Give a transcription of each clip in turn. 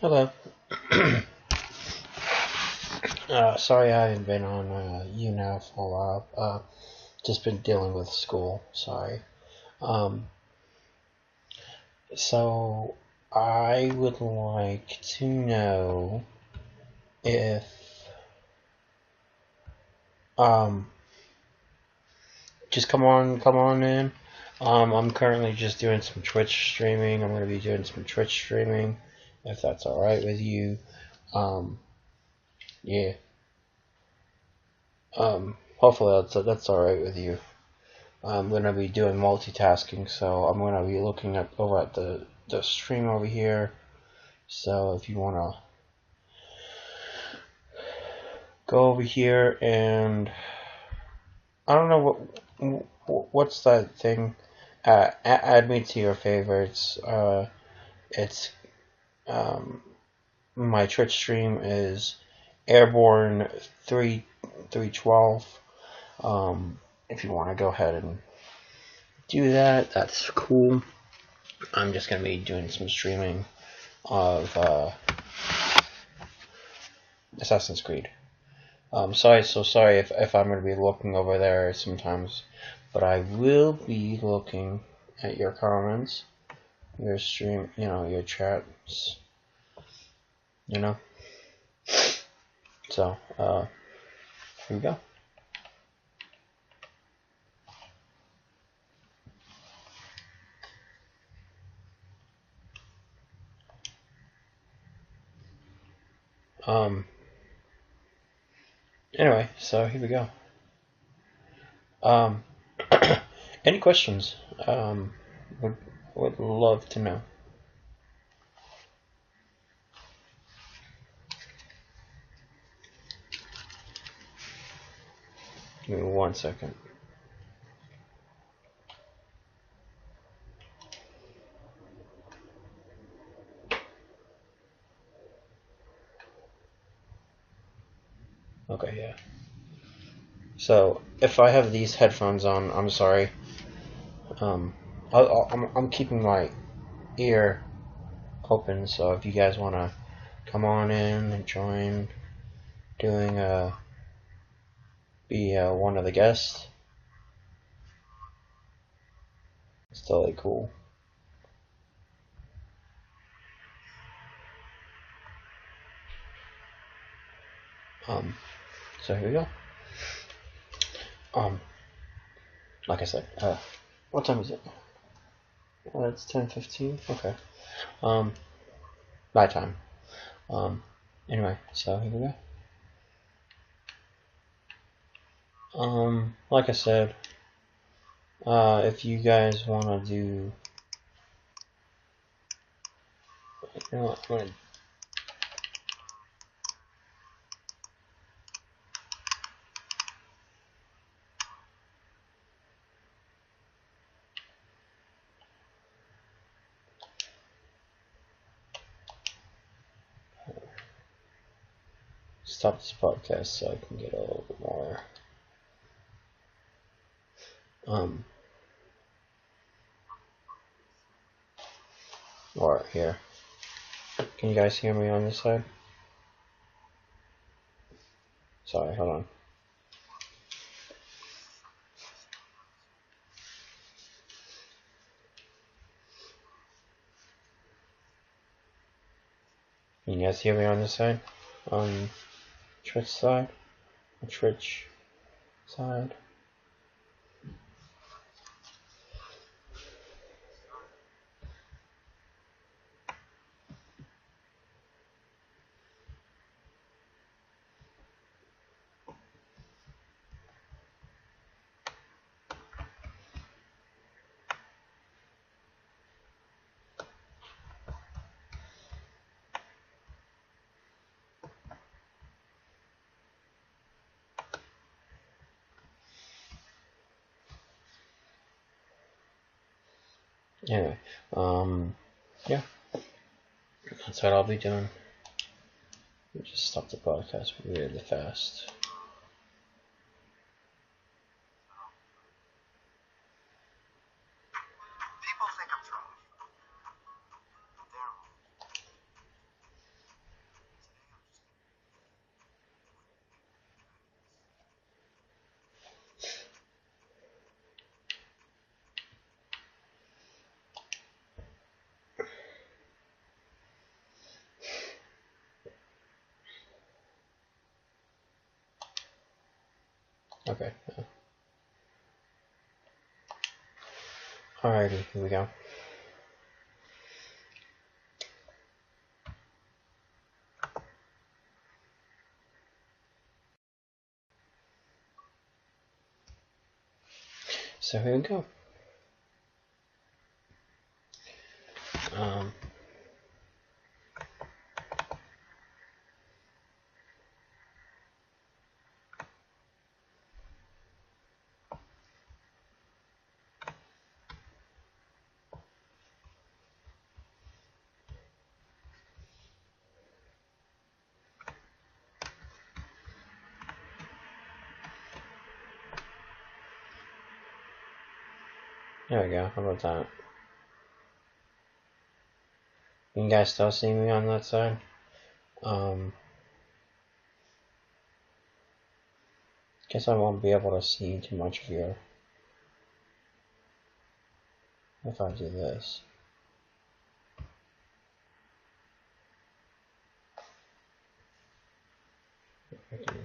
Hello. Sorry I haven't been on YouNow for a while. Just been dealing with school. Sorry. Um, so I would like to know if um, just come on in. I'm currently just doing some Twitch streaming. I'm going to be doing some Twitch streaming, if that's all right with you. Um, yeah. Hopefully that's all right with you. I'm going to be doing multitasking, so I'm going to be looking at over at the stream over here. So if you want to go over here and I don't know what's that thing. Add me to your favorites. It's my Twitch stream is Airborne 312. If you want to go ahead and do that, that's cool. I'm just gonna be doing some streaming of Assassin's Creed. Sorry if I'm going to be looking over there sometimes, but I will be looking at your comments, your stream, your chats, you know. So, here we go. Anyway, so here we go. Any questions? Would would love to know. Give me 1 second. Okay, yeah. So if I have these headphones on, I'm sorry. I'm keeping my ear open, so if you guys want to come on in and join doing be one of the guests, it's totally cool. So here we go. Like I said, what time is it? It's 10:15. Okay. My time. Anyway, so here we go. Like I said, if you guys want to do, you know what, I'm gonna stop this podcast so I can get a little bit more. Alright, here. Can you guys hear me on this side? Sorry, hold on. Can you guys hear me on this side? On Twitch side? Twitch side? Anyway, yeah, that's what I'll be doing. Just stop the podcast really fast. Okay. Alrighty, here we go. So here we go. There we go. How about that? You guys still see me on that side? Guess I won't be able to see too much of you if I do this. Okay.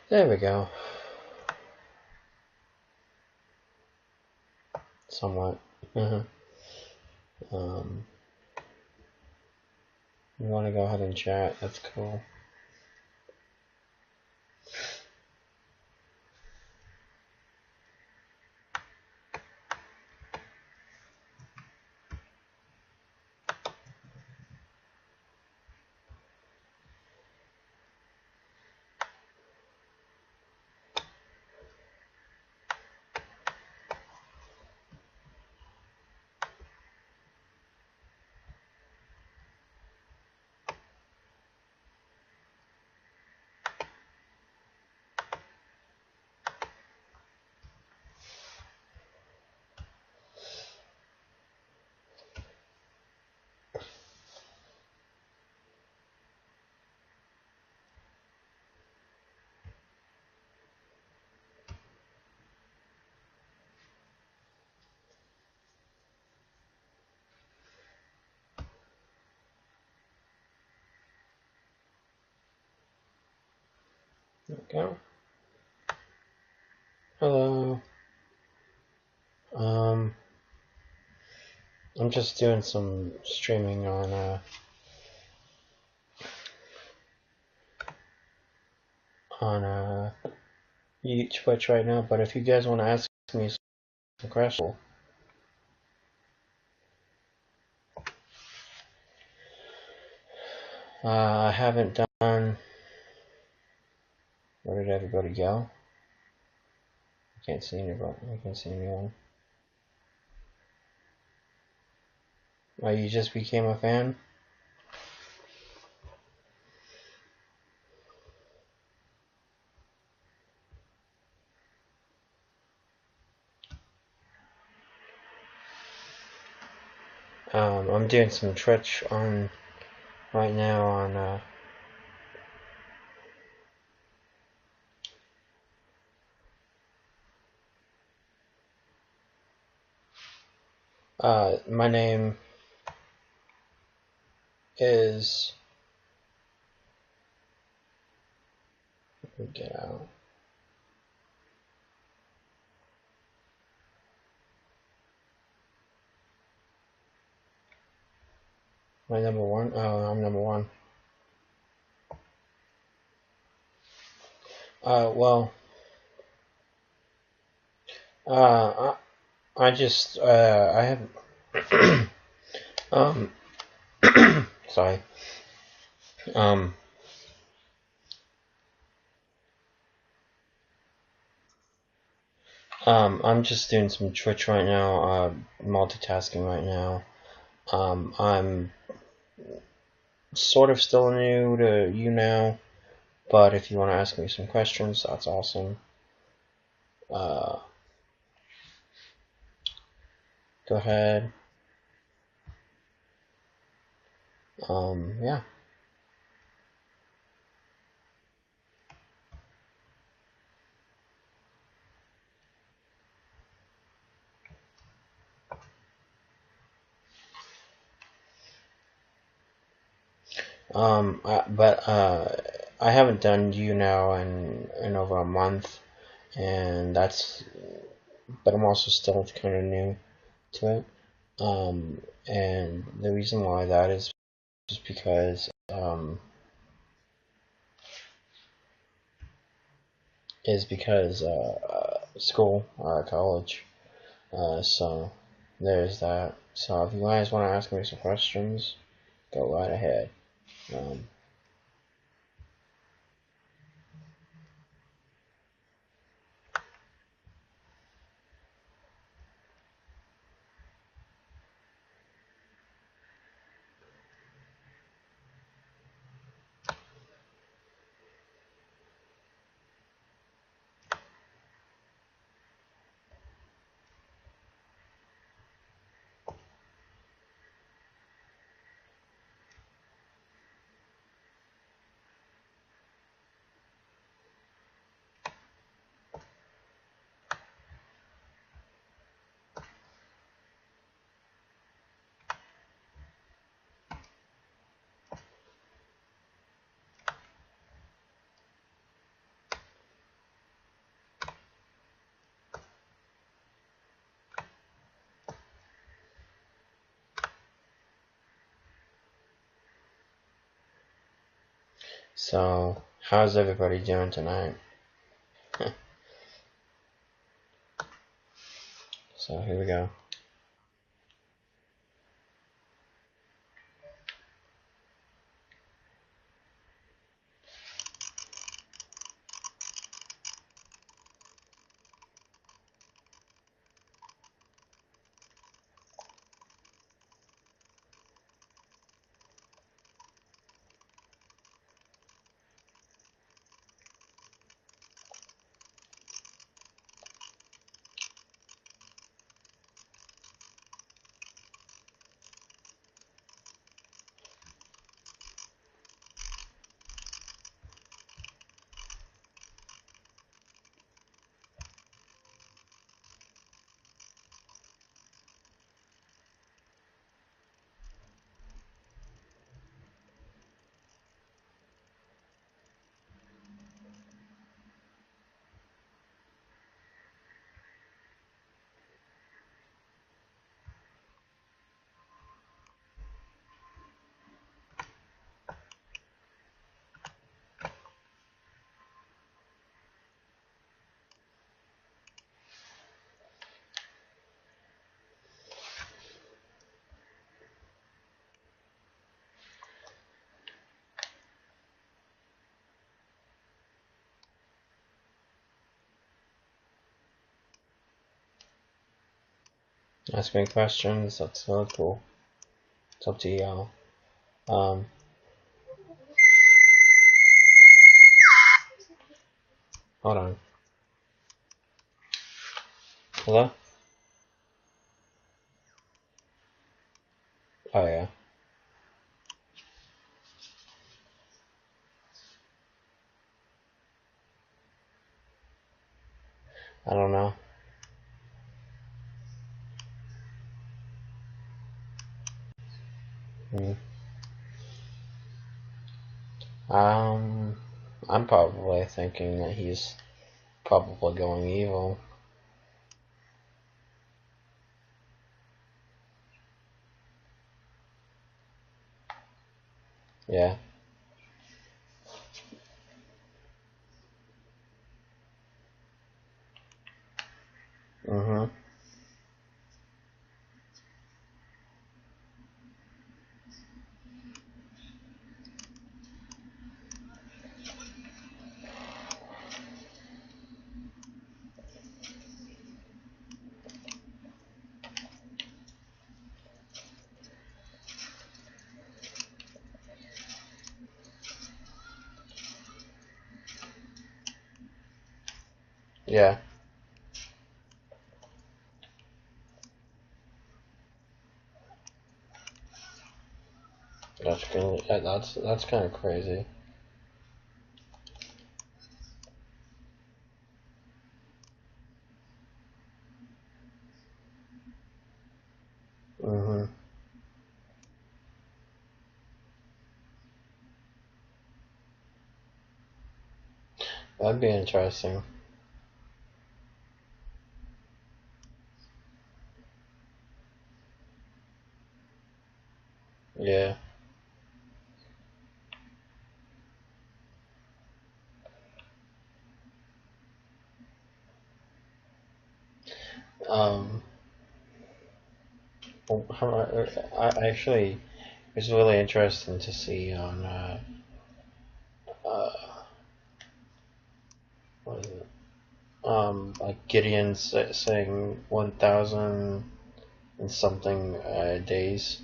There we go. Somewhat. You want to go ahead and chat? That's cool. There we go. Hello. I'm just doing some streaming on Twitch right now, but if you guys want to ask me some questions, I haven't done. Where did everybody go? I can't see anybody. I can't see anyone. Oh, you just became a fan? I'm doing some Twitch on right now on my name is get out. My number one? Oh, I'm number one. Well, I just, I have, sorry. I'm just doing some Twitch right now, multitasking right now. I'm sort of still new to YouNow, but if you want to ask me some questions, that's awesome. Go ahead. Yeah. I haven't done YouNow in over a month, and but I'm also still kind of new to it. And the reason why that is just because school, college. So there's that. So if you guys want to ask me some questions, go right ahead. Um, so how's everybody doing tonight? So here we go. Ask me questions. That's really cool. It's up to y'all. Um, Hold on. Hello? Oh yeah. I don't know. Hmm. Um, I'm probably thinking that he's probably going evil. Yeah. Mhm. Yeah. That's kind of crazy. Mhm. That'd be interesting. Yeah. Um, I actually, it was really interesting to see on uh, what is it? Like Gideon saying 1,000 and something days.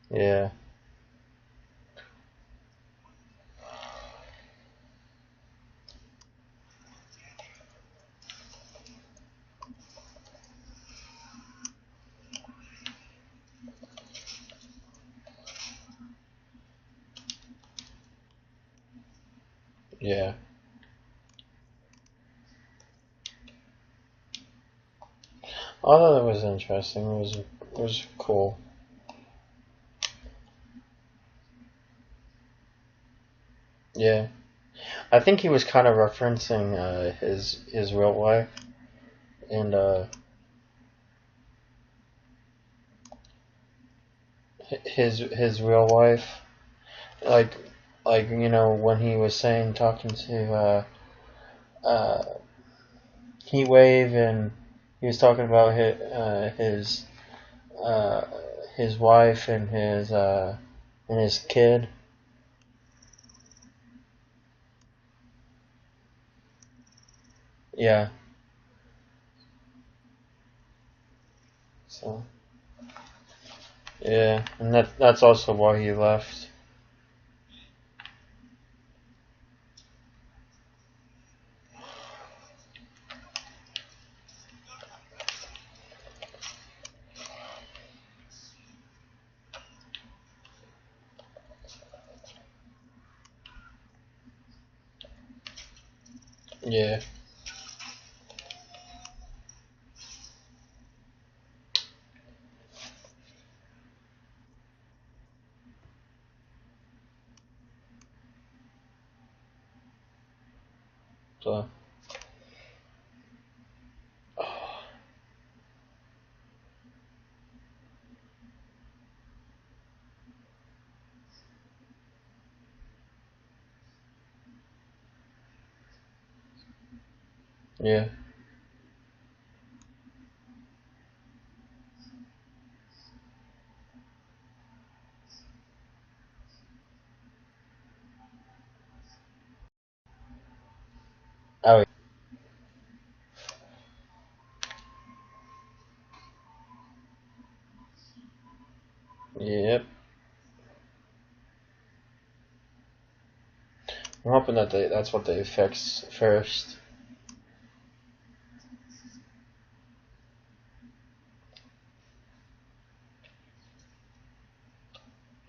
Yeah, yeah. I thought it was interesting. It was cool. Yeah, I think he was kind of referencing his real life and his real life, like when he was saying talking to uh, Heat Wave, and he was talking about uh, his wife and his kid. Yeah. So yeah, and that's also why he left. Yeah. So yeah. Oh. Yep. I'm hoping that that's what they fix first.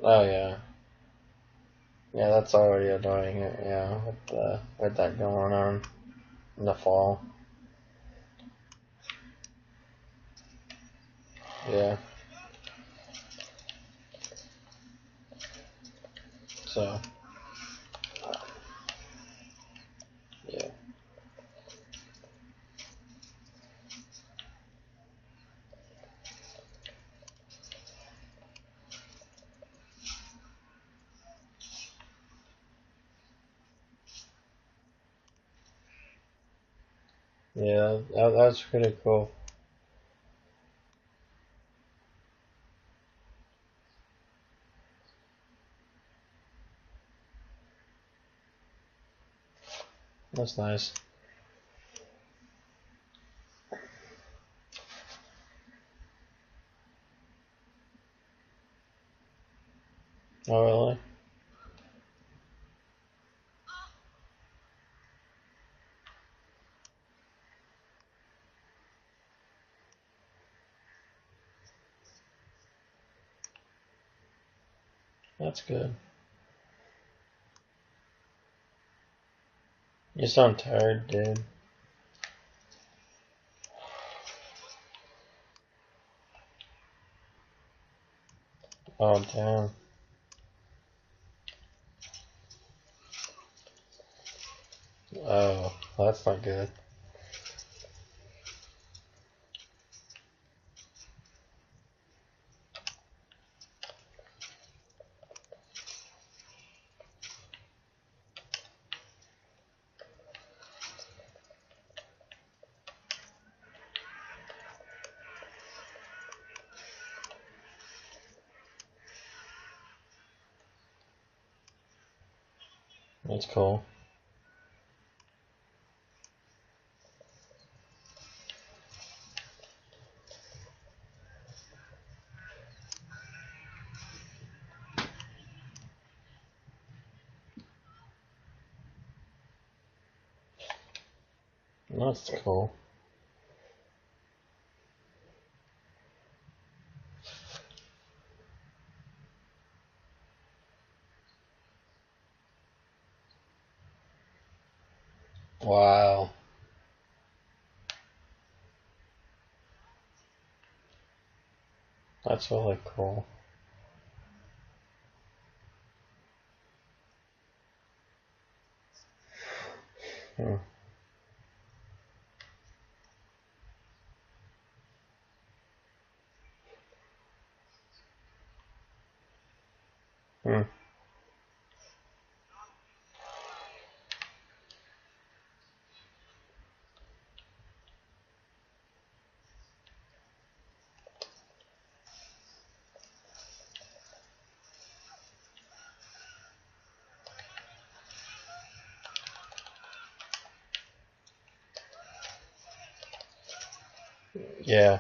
Oh yeah. Yeah, that's already annoying. Yeah, with that going on in the fall. Yeah. So yeah. Yeah, that's pretty cool. That's nice. Oh really? That's good. You sound tired, dude. Oh damn. Well, that's not good. That's cool. That's cool. Wow. That's really cool. Hmm. Hmm. Yeah.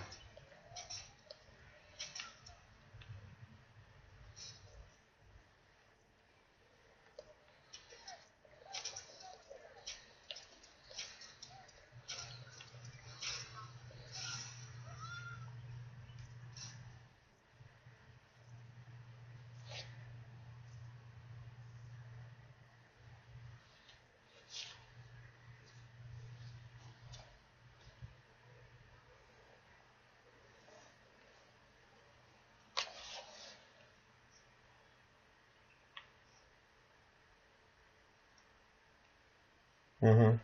Mhm.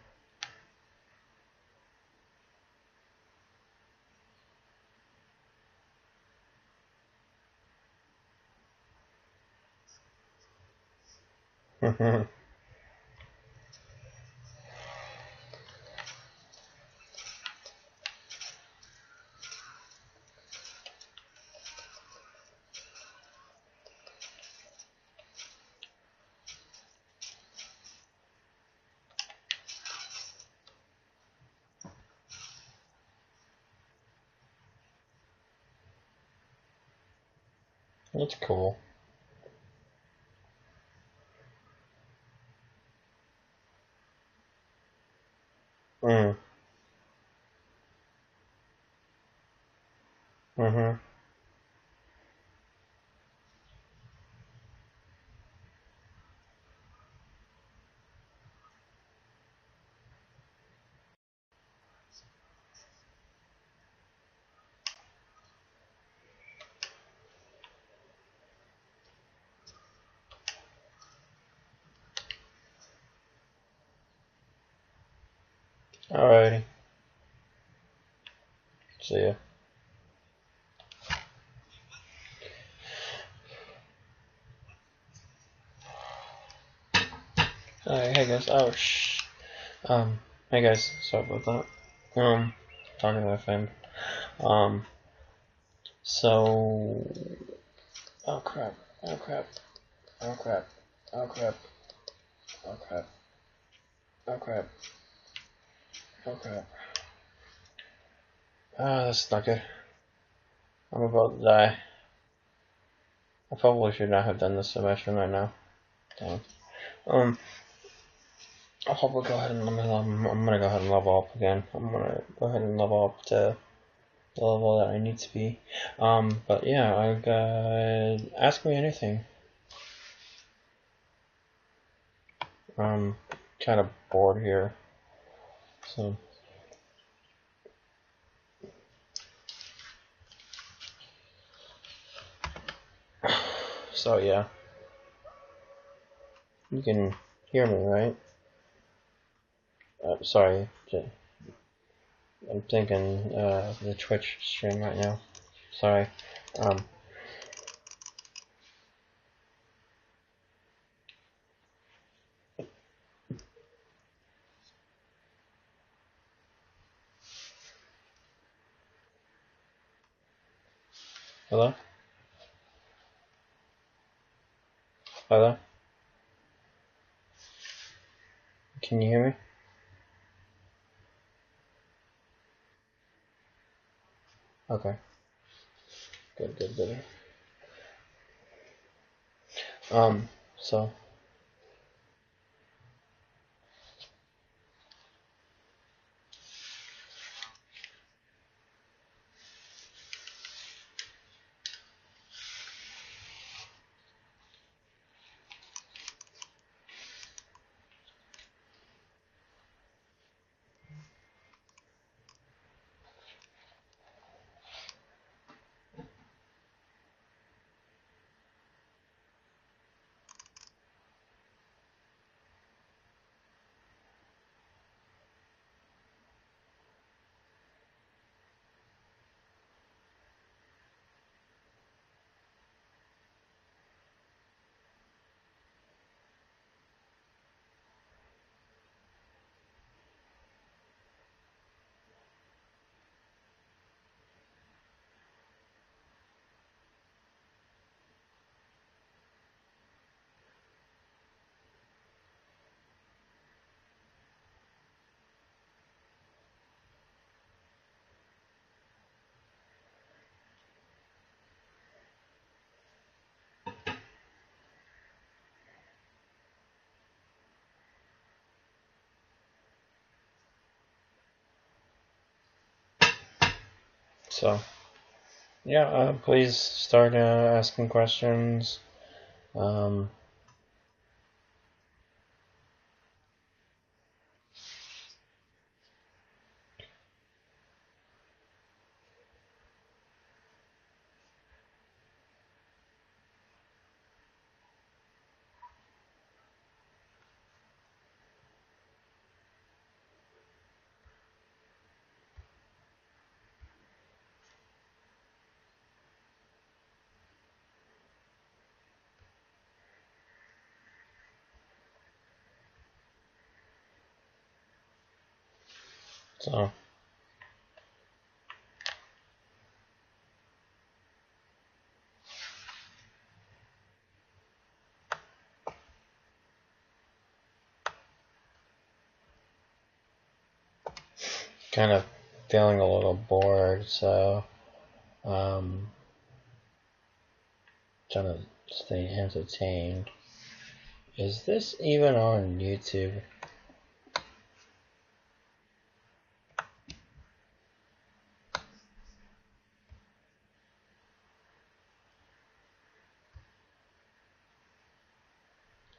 Mhm. That's cool. Mm. Mhm. Alrighty. See ya. Alright, hey guys. Oh hey guys. Sorry about that. Talking to my friend. Um, so. Oh crap. Oh crap. Oh crap. Oh crap. Oh crap. Oh crap. Oh crap. Ah, this is not good. I'm about to die. I probably should not have done this semester right now. Damn. I'll probably go ahead and I'm gonna go ahead and level up again. I'm gonna go ahead and level up to the level that I need to be. But yeah, ask me anything. I'm kind of bored here, so yeah, you can hear me, right? sorry. I'm thinking the Twitch stream right now. Sorry. Hello? Hello? Can you hear me? Okay. Good, good, good. So, yeah, please start asking questions. Hold so, kind of feeling a little bored, so, trying to stay entertained. Is this even on YouTube?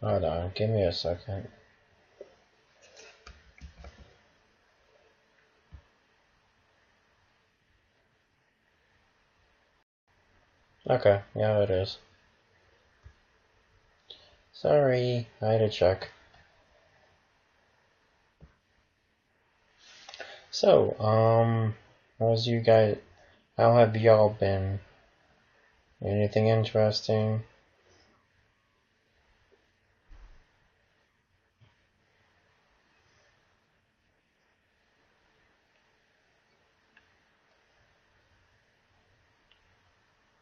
Hold on, give me a second. Okay, yeah, it is. Sorry, I had to check. So, how's you guys? How have y'all been? Anything interesting?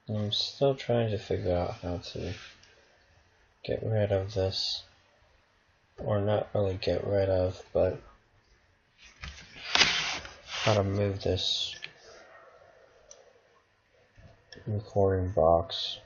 I'm still trying to figure out how to get rid of this. Or not really get rid of, but how to move this recording box.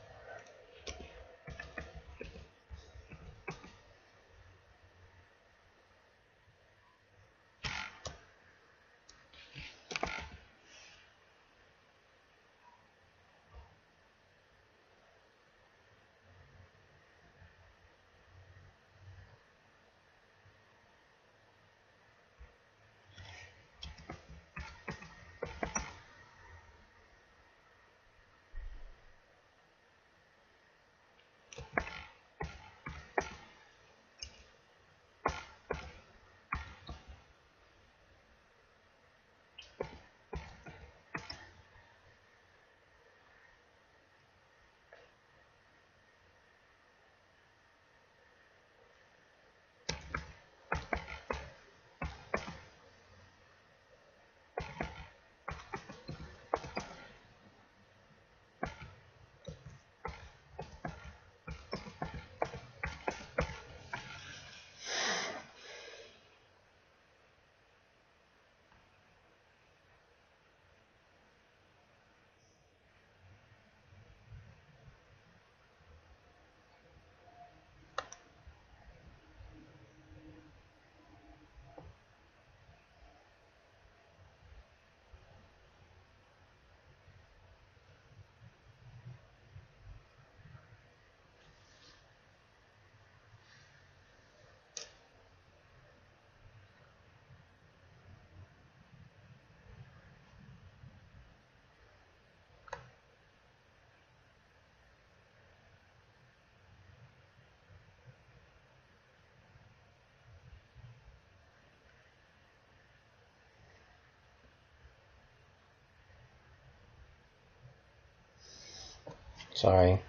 Sorry.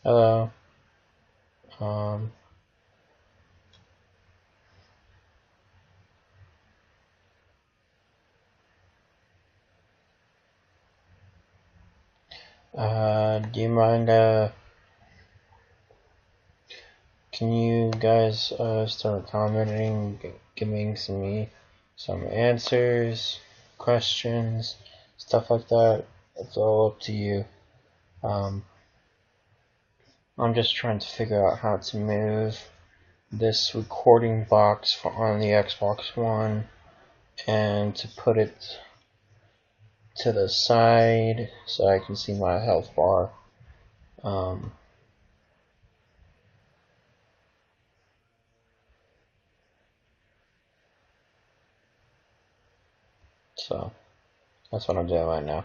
Hello. Um. Do you mind, can you guys, start commenting, giving some answers, questions, stuff like that? It's all up to you. I'm just trying to figure out how to move this recording box on the Xbox One and to put it to the side so I can see my health bar. So that's what I'm doing right now.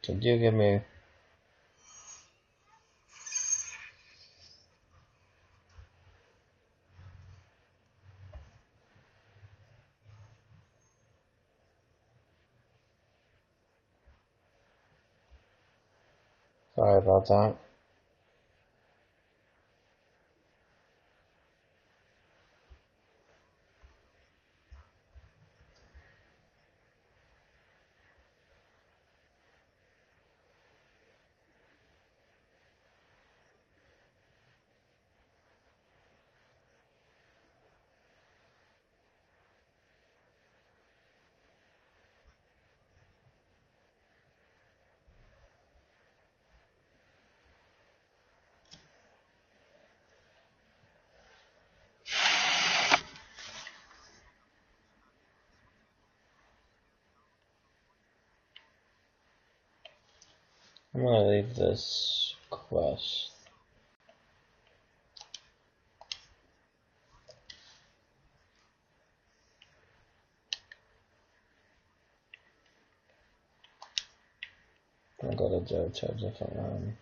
Could you give me... Sorry about that. I'm gonna leave this quest. I'll go to a different one.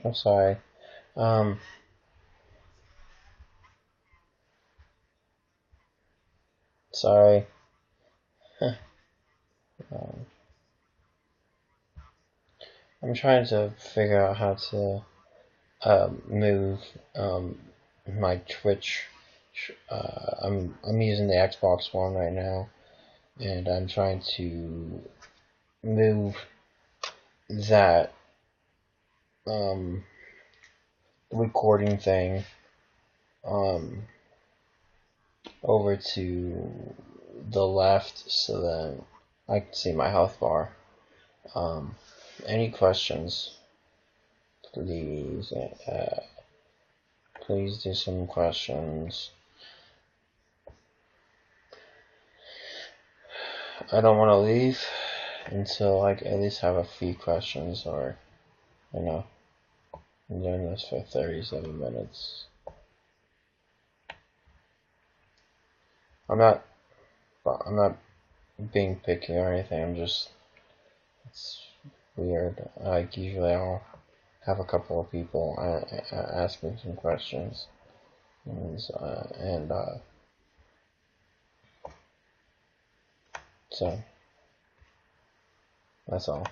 I'm sorry. Sorry. I'm trying to figure out how to move my Twitch. I'm using the Xbox One right now, and I'm trying to move that recording thing over to the left so that I can see my health bar. Any questions? Please, please do some questions. I don't want to leave until I at least have a few questions, or, you know, I'm doing this for 37 minutes. I'm not. I'm not being picky or anything. It's weird. Like usually I'll have a couple of people ask me some questions, and so that's all.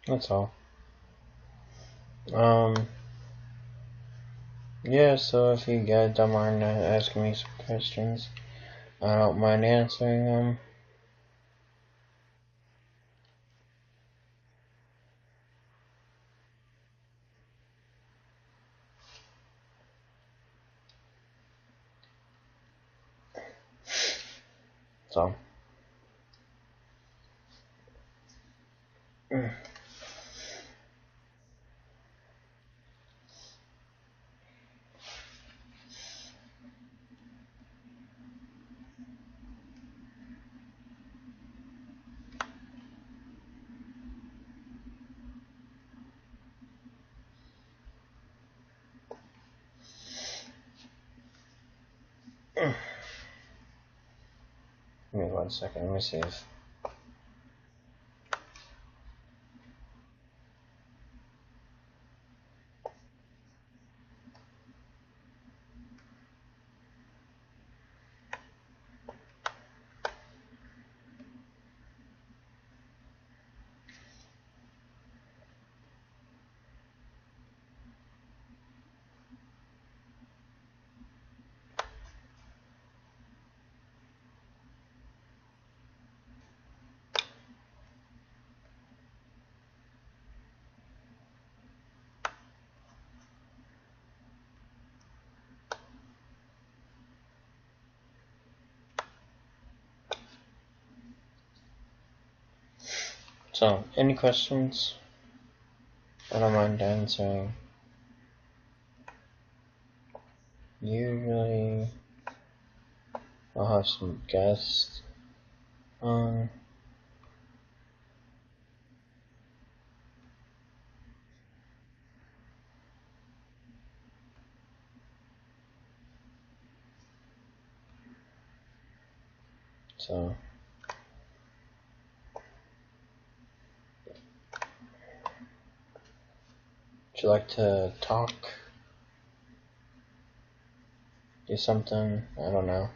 That's all. Um. Yeah. So if you guys don't mind asking me some questions, I don't mind answering them. So. Give me 1 second. Let me see if. So, any questions? I don't mind answering. Usually, I'll have some guests on. So, would you like to talk? Do something? I don't know.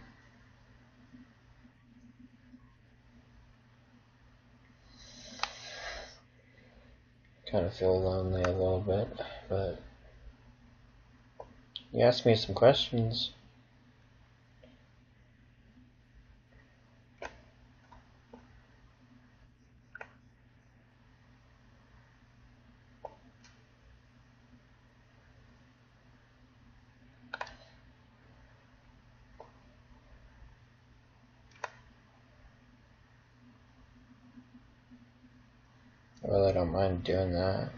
Kind of feel lonely a little bit, but you asked me some questions. I really don't mind doing that.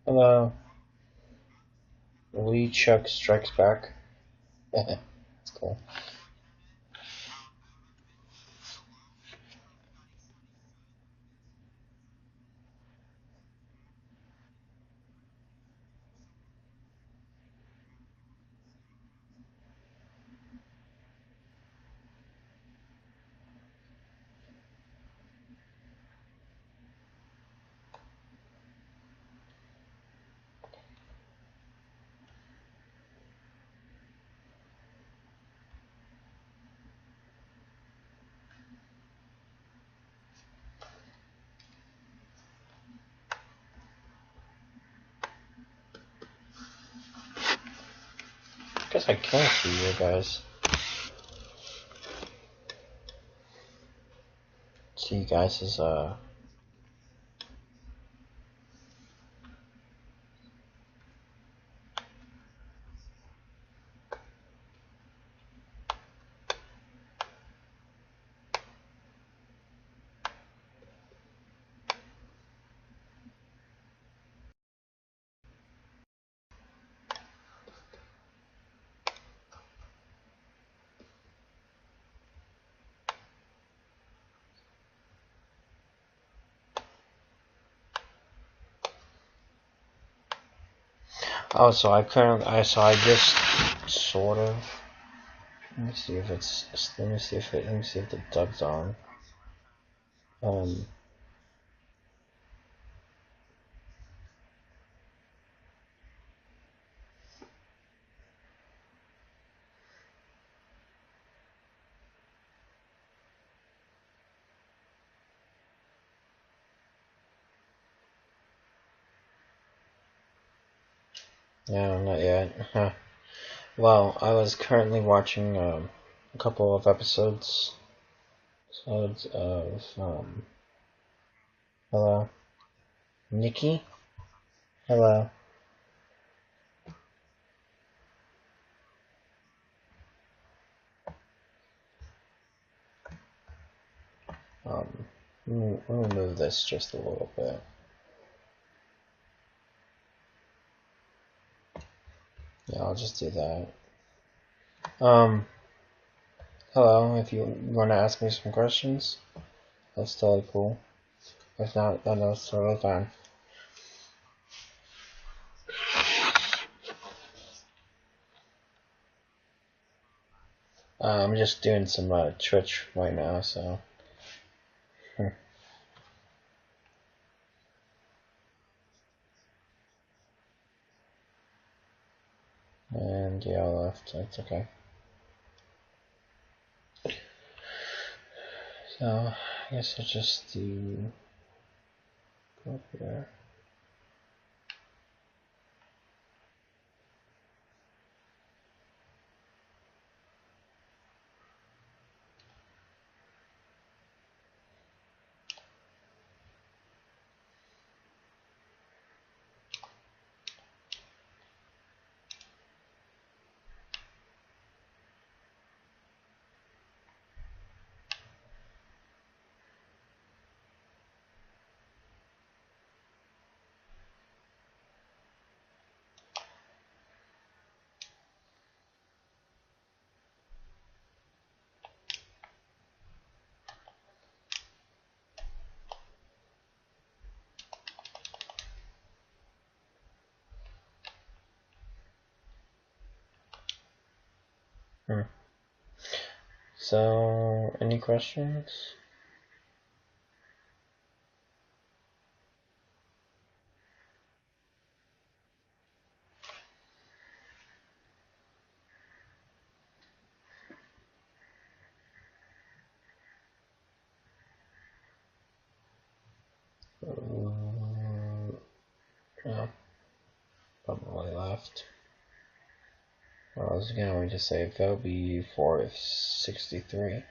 Hello. Lee Chuck Strikes Back. That's cool. guess I can't see you guys. See you guys is oh, so I just sort of. Let me see if it's. Let me see if the dub's on. No, not yet. Huh. Well, I was currently watching a couple of episodes of hello, Nikki. Hello. Let me move this just a little bit. Yeah, I'll just do that. Hello. If you want to ask me some questions, that's totally cool. If not, then that's totally fine. I'm just doing some Twitch right now, so. And yeah, I left. That's okay. So I guess I'll just do go up here. So, any questions? No, probably left. Well, I was going to say vote be for 63.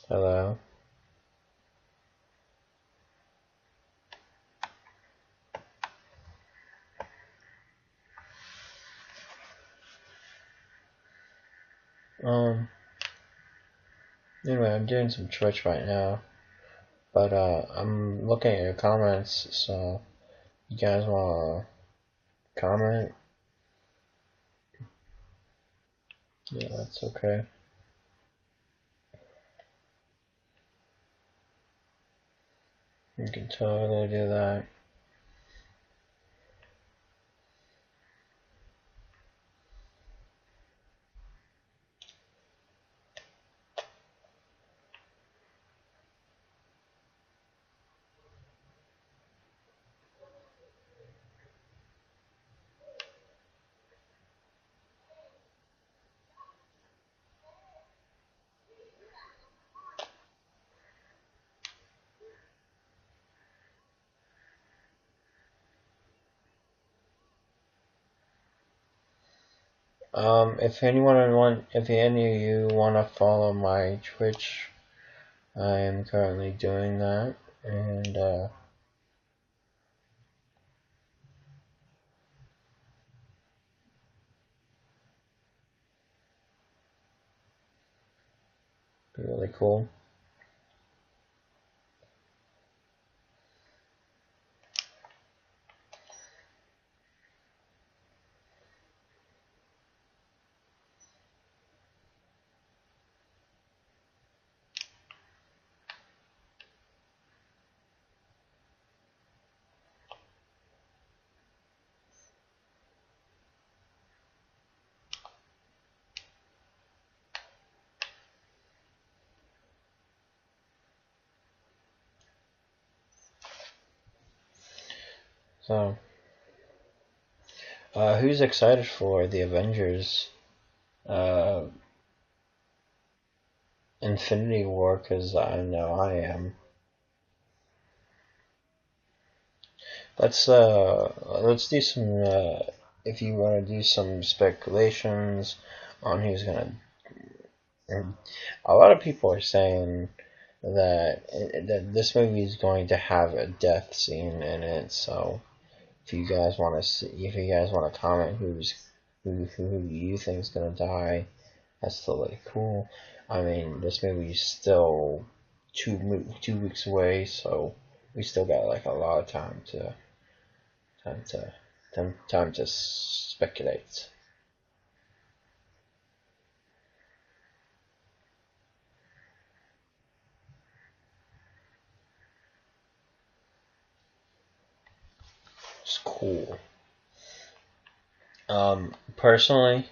Hello. Anyway, I'm doing some Twitch right now, but I'm looking at your comments, so you guys wanna comment? Yeah, that's okay. You can totally do that. If if any of you want to follow my Twitch, I am currently doing that, and really cool. So, who's excited for the Avengers uh, Infinity War? Because I know I am. Let's do some. If you want to do some speculations on who's gonna. A lot of people are saying that this movie is going to have a death scene in it. So if you guys want to see, if you guys want to comment who you think is gonna die, that's totally cool. I mean, this movie is still 2 weeks away, so we still got like a lot of time to time to speculate. It's cool. Personally,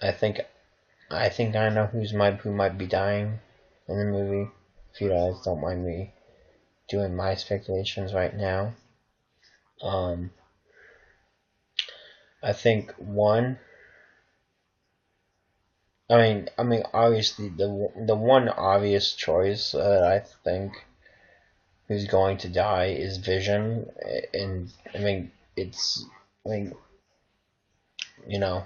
I think I know who might be dying in the movie. If you guys don't mind me doing my speculations right now, um, I think one. Obviously the one obvious choice that I think who's going to die is Vision, and it's, I mean, you know,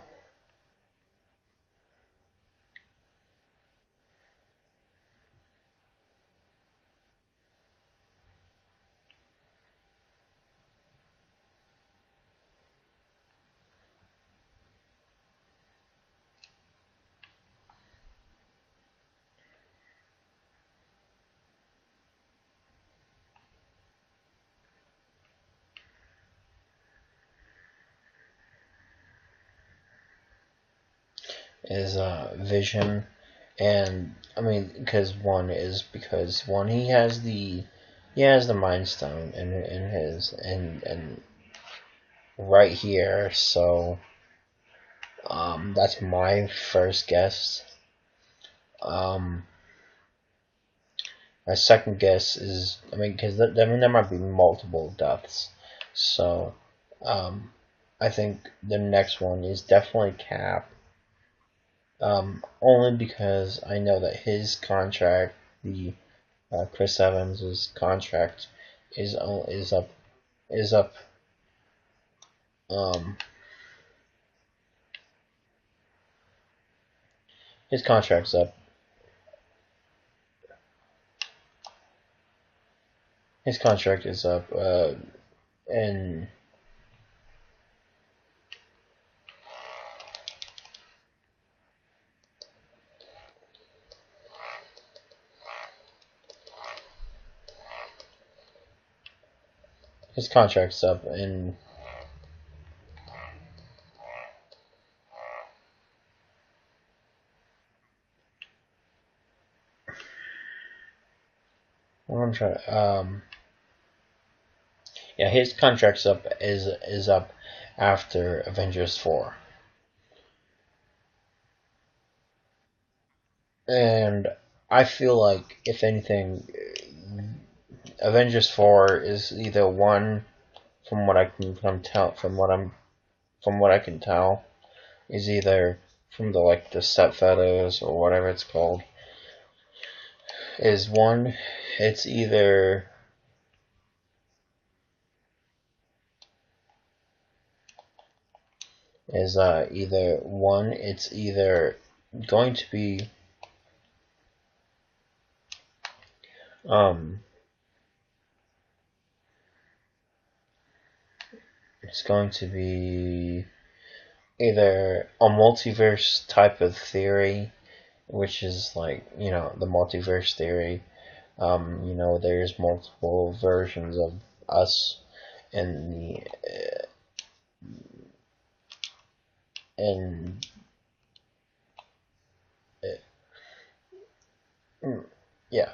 is Vision, and because one he has the Mind Stone in his and right here, so that's my first guess. Um, my second guess is, because there might be multiple deaths, so um, I think the next one is definitely Cap. Only because I know that his contract, the Chris Evans's contract, is up is up. Um, his contract's up. His contract is up. And his contract's up. And I'm trying. Yeah, his contract's up is up after Avengers 4. And I feel like, if anything, Avengers 4 is either one, from what I can tell, is either from the set photos or whatever it's called, is one, it's either is either one, it's either going to be it's going to be either a multiverse type of theory, which is like, the multiverse theory. There's multiple versions of us in in yeah.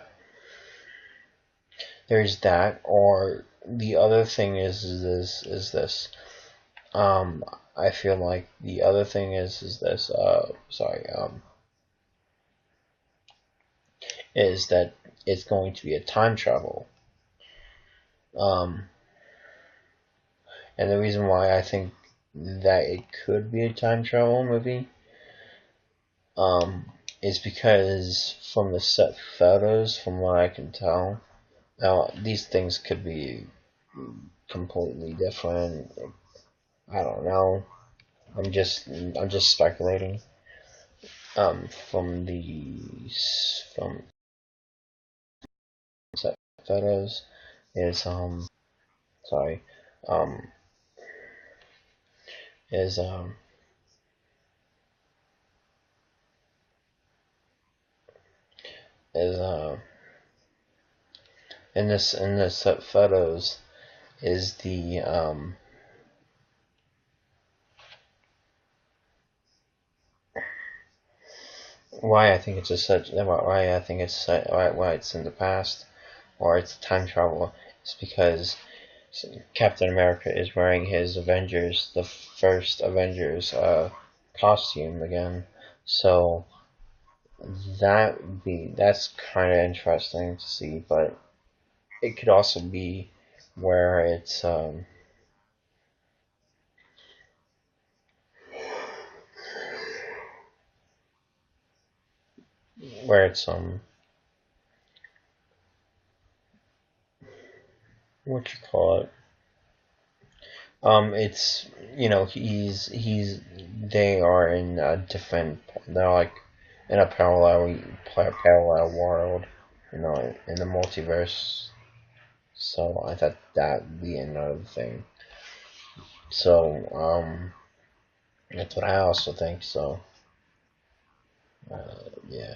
There's that, or the other thing is this. Um, I feel like the other thing is this. Sorry. Is that it's going to be a time travel. Um, and the reason why I think that it could be a time travel movie, is because from the set photos, from what I can tell, now these things could be completely different. I don't know. I'm just speculating. From the from set photos is sorry um is is in this set photos is the why I think it's a such why I think it's why it's in the past or it's time travel is because Captain America is wearing his the first Avengers costume again. So that's kind of interesting to see, but it could also be where it's what you call it. It's they are in a different. They're like in a parallel world, in the multiverse. So I thought that'd be another thing. So that's what I also think. So yeah.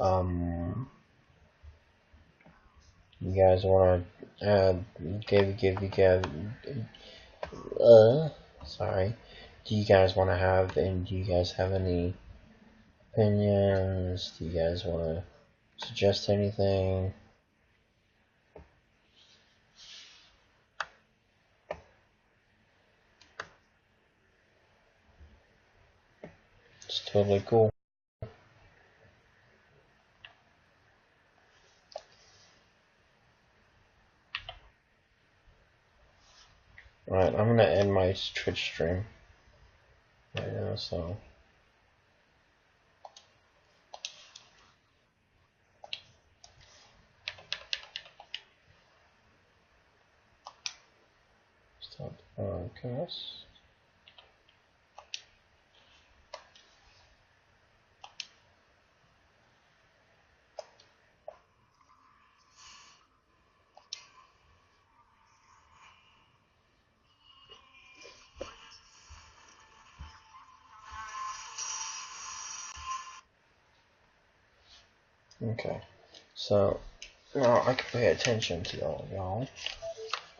Um, you guys wanna give uh sorry. Do you guys wanna have and do you guys have any opinions? Do you guys wanna suggest anything? It's totally cool. Alright, I'm gonna end my Twitch stream right now, so stop broadcast. Okay, so now I can pay attention to y'all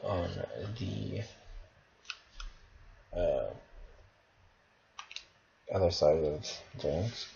on the uh, other side of things.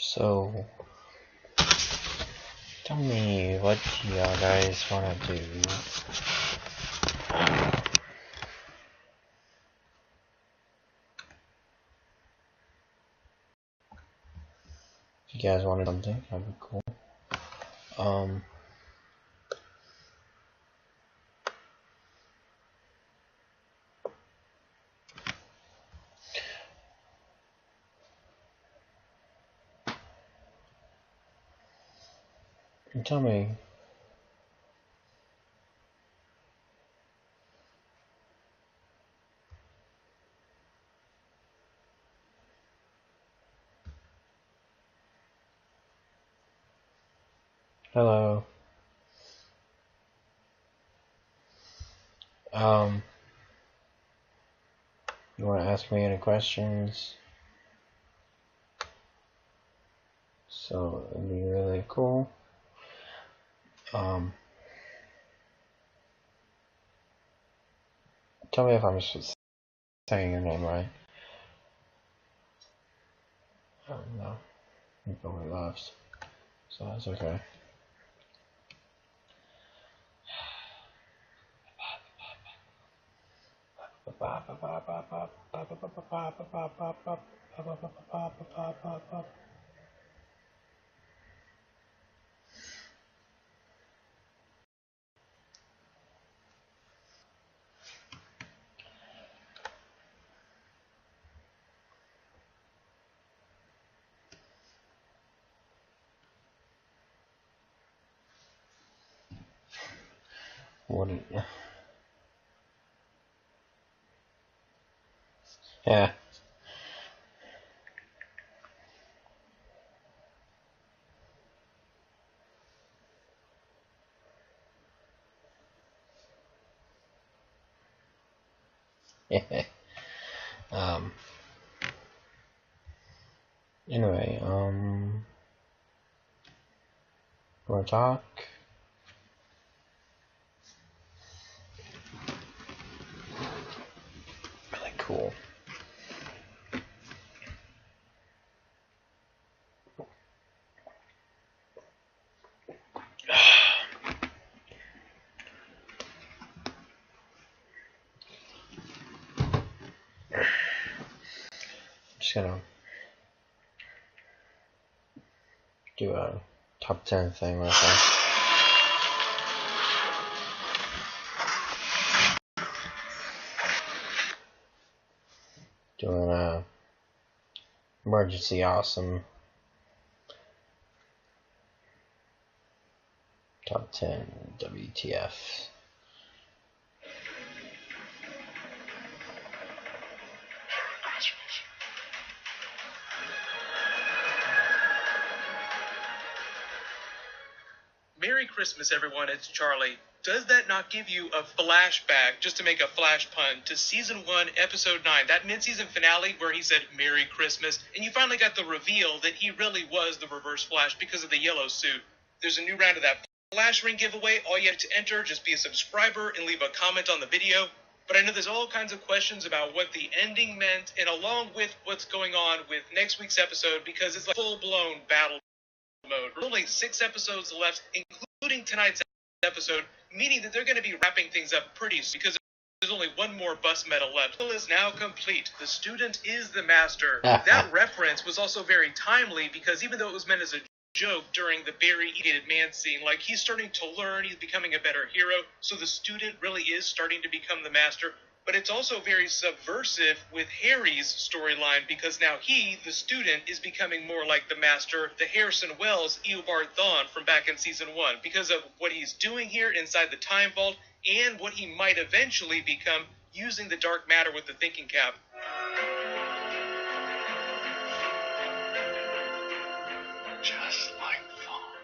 So, tell me what y'all guys want to do. If you guys wanted something, that'd be cool. Tell me. Hello. You want to ask me any questions? So it'd be really cool. Tell me if I'm saying your name right. Oh no, he probably laughs, so that's okay. What? Yeah. Anyway, wanna talk? Really cool. Just gonna do a top 10 thing real fast. Doing a emergency awesome top 10 WTF. Merry Christmas, everyone. It's Charlie. Does that not give you a flashback, just to make a flash pun, to Season 1, Episode 9, that mid-season finale where he said Merry Christmas, and you finally got the reveal that he really was the Reverse Flash because of the yellow suit? There's a new round of that Flash Ring giveaway. All you have to enter, just be a subscriber and leave a comment on the video. But I know there's all kinds of questions about what the ending meant, and along with what's going on with next week's episode, because it's like full-blown battle mode. There's only 6 episodes left, including tonight's episode, meaning that they're going to be wrapping things up pretty soon because there's only one more bus medal left. The is now complete. The student is the master. That reference was also very timely because even though it was meant as a joke during the Barry Eated Man scene, like he's starting to learn, he's becoming a better hero, so the student really is starting to become the master. But it's also very subversive with Harry's storyline because now he, the student, is becoming more like the master, the Harrison Wells Eobard Thawne from back in Season 1 because of what he's doing here inside the Time Vault and what he might eventually become using the dark matter with the thinking cap. Just like Thawne.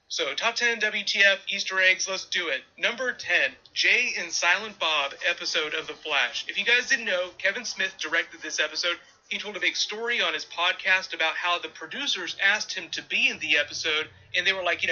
So, top 10 WTF Easter eggs, let's do it. Number 10, Jay and Silent Bob episode of The Flash. If you guys didn't know, Kevin Smith directed this episode. He told a big story on his podcast about how the producers asked him to be in the episode, and they were like,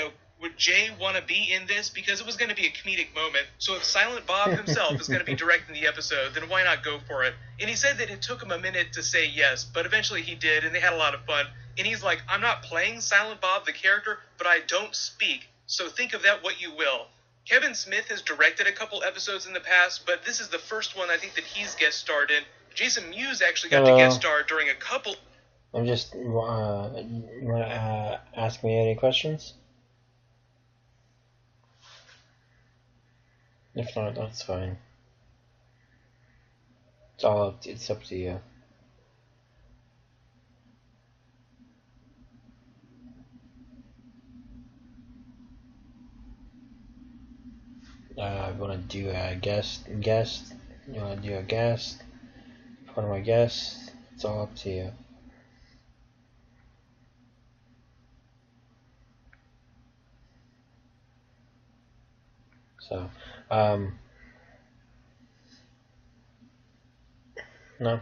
would Jay want to be in this? Because it was going to be a comedic moment. So if Silent Bob himself is going to be directing the episode, then why not go for it? And he said that it took him a minute to say yes, but eventually he did, and they had a lot of fun. And he's like, I'm not playing Silent Bob the character, but I don't speak. So think of that what you will. Kevin Smith has directed a couple episodes in the past, but this is the first one I think that he's guest starred in. Jason Mewes actually got to guest star during a couple... I'm just, you want to ask me any questions? If not, that's fine. It's up to you. Want to do a guest? You want to do a guest? One of my guests? It's all up to you. So, no.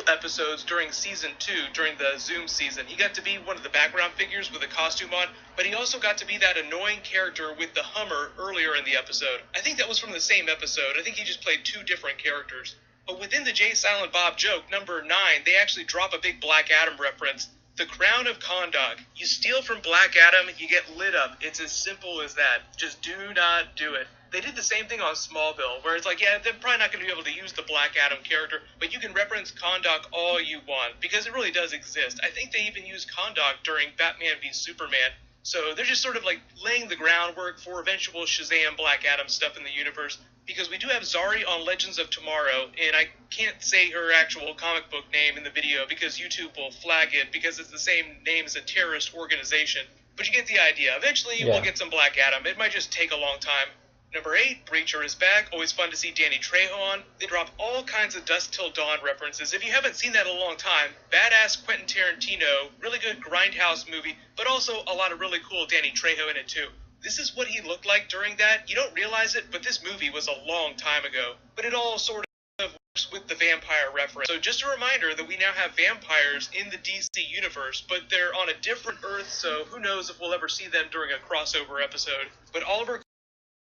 Episodes during season 2, during the Zoom season. He got to be one of the background figures with a costume on, but he also got to be that annoying character with the Hummer earlier in the episode. I think that was from the same episode. I think he just played 2 different characters. But within the Jay Silent Bob joke, number 9, they actually drop a big Black Adam reference. The crown of Kahndaq. You steal from Black Adam, you get lit up. It's as simple as that. Just do not do it. They did the same thing on Smallville, where it's like, yeah, they're probably not going to be able to use the Black Adam character, but you can reference Kahndaq all you want, because it really does exist. I think they even used Kahndaq during Batman v Superman. So they're just sort of like laying the groundwork for eventual Shazam Black Adam stuff in the universe, because we do have Zari on Legends of Tomorrow, and I can't say her actual comic book name in the video because YouTube will flag it because it's the same name as a terrorist organization. But you get the idea. Eventually, we'll get some Black Adam. It might just take a long time. Number 8, Breacher is back. Always fun to see Danny Trejo on. They drop all kinds of Dusk Till Dawn references. If you haven't seen that in a long time, badass Quentin Tarantino, really good Grindhouse movie, but also a lot of really cool Danny Trejo in it too. This is what he looked like during that. You don't realize it, but this movie was a long time ago. But it all sort of works with the vampire reference. So just a reminder that we now have vampires in the DC universe, but they're on a different Earth, so who knows if we'll ever see them during a crossover episode. But Oliver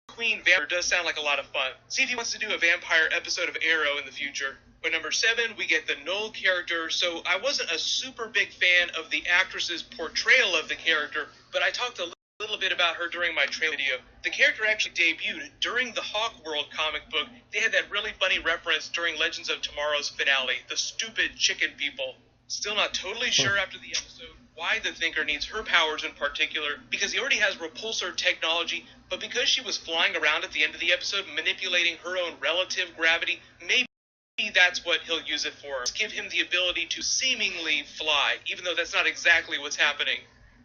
Queen Vampire does sound like a lot of fun. See if he wants to do a vampire episode of Arrow in the future. But number 7, we get the Null character. So I wasn't a super big fan of the actress's portrayal of the character, but I talked a little bit about her during my trailer video. The character actually debuted during the Hawkworld comic book. They had that really funny reference during Legends of Tomorrow's finale, the stupid chicken people. Still not totally sure after the episode why the Thinker needs her powers in particular, because he already has repulsor technology, but because she was flying around at the end of the episode manipulating her own relative gravity, maybe that's what he'll use it for. Give him the ability to seemingly fly, even though that's not exactly what's happening.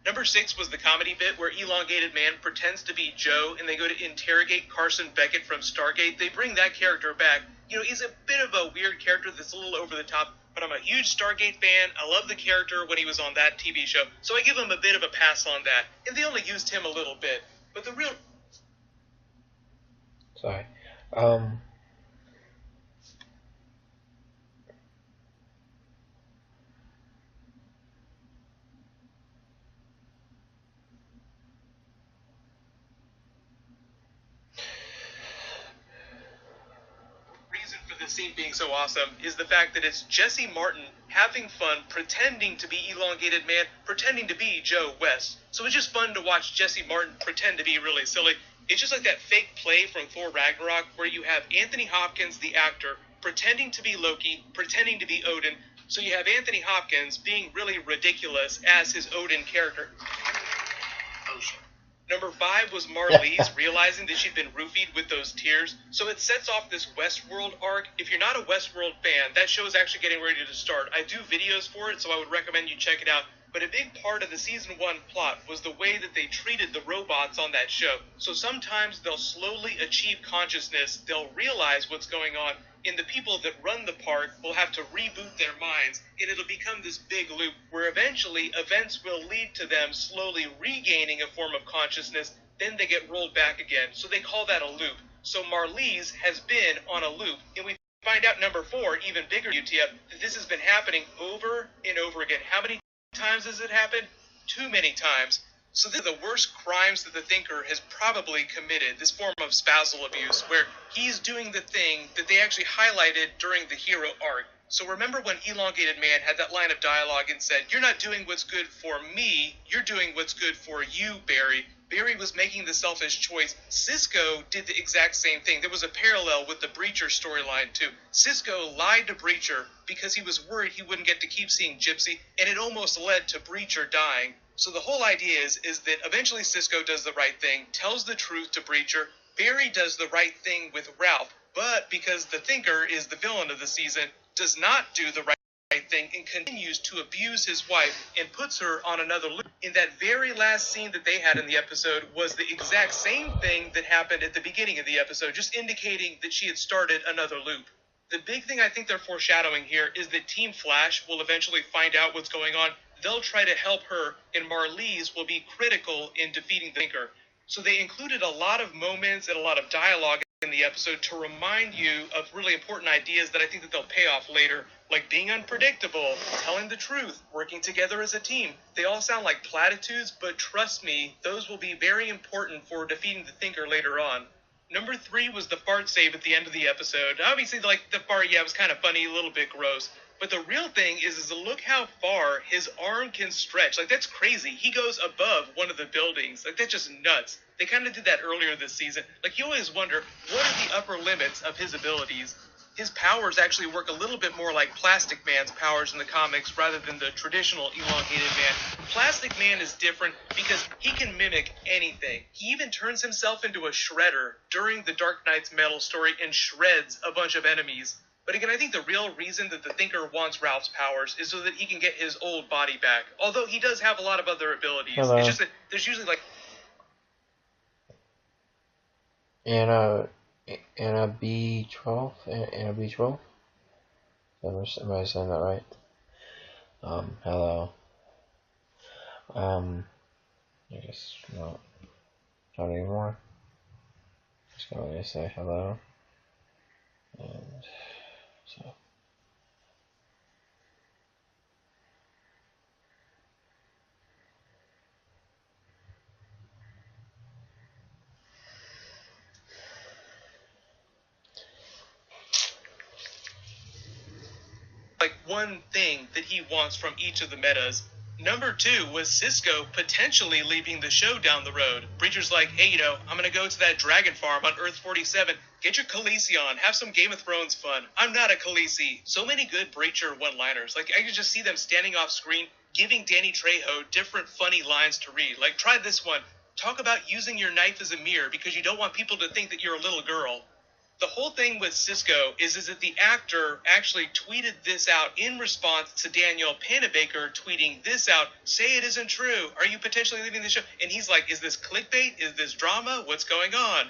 Number 6 was the comedy bit where Elongated Man pretends to be Joe and they go to interrogate Carson Beckett from Stargate. They bring that character back. You know, he's a bit of a weird character that's a little over the top, but I'm a huge Stargate fan. I love the character when he was on that TV show, so I give him a bit of a pass on that. And they only used him a little bit. But the real... Sorry. The scene being so awesome is the fact that it's Jesse Martin having fun pretending to be Elongated Man, pretending to be Joe West. So it's just fun to watch Jesse Martin pretend to be really silly. It's just like that fake play from Thor Ragnarok where you have Anthony Hopkins, the actor, pretending to be Loki, pretending to be Odin. So you have Anthony Hopkins being really ridiculous as his Odin character. Number 5 was Marlize realizing that she'd been roofied with those tears. So it sets off this Westworld arc. If you're not a Westworld fan, that show is actually getting ready to start. I do videos for it, so I would recommend you check it out. But a big part of the season 1 plot was the way that they treated the robots on that show. So sometimes they'll slowly achieve consciousness, they'll realize what's going on, and the people that run the park will have to reboot their minds, and it'll become this big loop where eventually events will lead to them slowly regaining a form of consciousness, then they get rolled back again. So they call that a loop. So Marlize has been on a loop, and we find out number 4, even bigger UTF, that this has been happening over and over again. How many times has it happened? Too many times. So these are the worst crimes that the Thinker has probably committed, this form of spousal abuse, where he's doing the thing that they actually highlighted during the hero arc. So remember when Elongated Man had that line of dialogue and said, "You're not doing what's good for me, you're doing what's good for you, Barry." Barry was making the selfish choice. Cisco did the exact same thing. There was a parallel with the Breacher storyline, too. Cisco lied to Breacher because he was worried he wouldn't get to keep seeing Gypsy, and it almost led to Breacher dying. So the whole idea is that eventually Cisco does the right thing, tells the truth to Breacher. Barry does the right thing with Ralph, but because the Thinker is the villain of the season, does not do the right thing and continues to abuse his wife and puts her on another loop. In that very last scene that they had in the episode was the exact same thing that happened at the beginning of the episode, just indicating that she had started another loop. The big thing I think they're foreshadowing here is that Team Flash will eventually find out what's going on. They'll try to help her, and Marlize will be critical in defeating the Thinker. So they included a lot of moments and a lot of dialogue in the episode to remind you of really important ideas that I think that they'll pay off later, like being unpredictable, telling the truth, working together as a team. They all sound like platitudes, but trust me, those will be very important for defeating the Thinker later on. Number 3 was the fart save at the end of the episode. Obviously, like, the fart, yeah, was kind of funny, a little bit gross. But the real thing is look how far his arm can stretch. Like, that's crazy. He goes above one of the buildings. Like, that's just nuts. They kind of did that earlier this season. Like, you always wonder, what are the upper limits of his abilities? His powers actually work a little bit more like Plastic Man's powers in the comics rather than the traditional Elongated Man. Plastic Man is different because he can mimic anything. He even turns himself into a shredder during the Dark Knight's Metal story and shreds a bunch of enemies. But again, I think the real reason that the Thinker wants Ralph's powers is so that he can get his old body back. Although he does have a lot of other abilities. Hello. It's just that there's usually like... And a B12? And a B12? Am I saying that right? Hello. I guess not anymore. Just gonna say hello. And so. like one thing that he wants from each of the metas. Number 2 was Cisco potentially leaving the show down the road. Breacher's like, hey, I'm going to go to that dragon farm on Earth 47. Get your Khaleesi on. Have some Game of Thrones fun. I'm not a Khaleesi. So many good Breacher one-liners. Like, I could just see them standing off screen, giving Danny Trejo different funny lines to read. Like, try this one. Talk about using your knife as a mirror because you don't want people to think that you're a little girl. The whole thing with Cisco is that the actor actually tweeted this out in response to Daniel Panabaker tweeting this out. Say it isn't true. Are you potentially leaving the show? And he's like, is this clickbait? Is this drama? What's going on?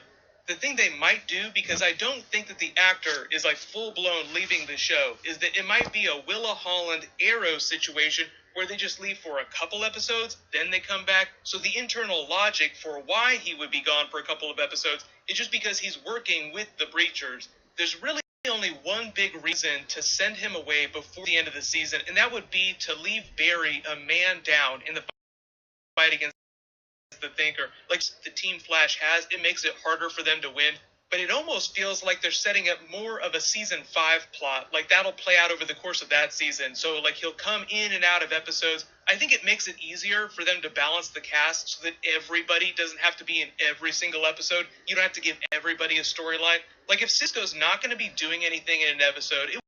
The thing they might do, because I don't think that the actor is like full-blown leaving the show, is that it might be a Willa Holland Arrow situation where they just leave for a couple episodes, then they come back. So the internal logic for why he would be gone for a couple of episodes is just because he's working with the Breachers. There's really only one big reason to send him away before the end of the season, and that would be to leave Barry a man down in the fight against the Thinker. Like the Team Flash has, it makes it harder for them to win. But it almost feels like they're setting up more of a season 5 plot. Like that'll play out over the course of that season. So like he'll come in and out of episodes. I think it makes it easier for them to balance the cast so that everybody doesn't have to be in every single episode. You don't have to give everybody a storyline. Like if Cisco's not going to be doing anything in an episode, it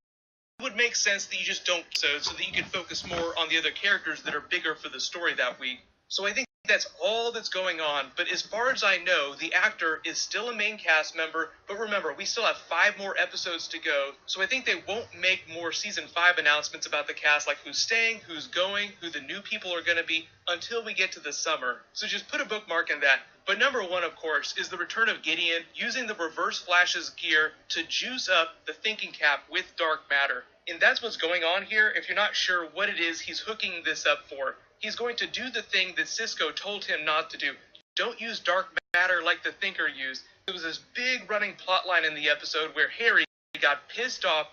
would make sense that you just don't so that you can focus more on the other characters that are bigger for the story that week. So I think that's all that's going on, but as far as I know, the actor is still a main cast member, but remember, we still have 5 more episodes to go, so I think they won't make more Season 5 announcements about the cast, like who's staying, who's going, who the new people are going to be, until we get to the summer. So just put a bookmark in that. But number 1, of course, is the return of Gideon, using the Reverse Flash's gear to juice up the thinking cap with dark matter. And that's what's going on here. If you're not sure what it is he's hooking this up for, he's going to do the thing that Cisco told him not to do. Don't use dark matter like the Thinker used. There was this big running plot line in the episode where Harry got pissed off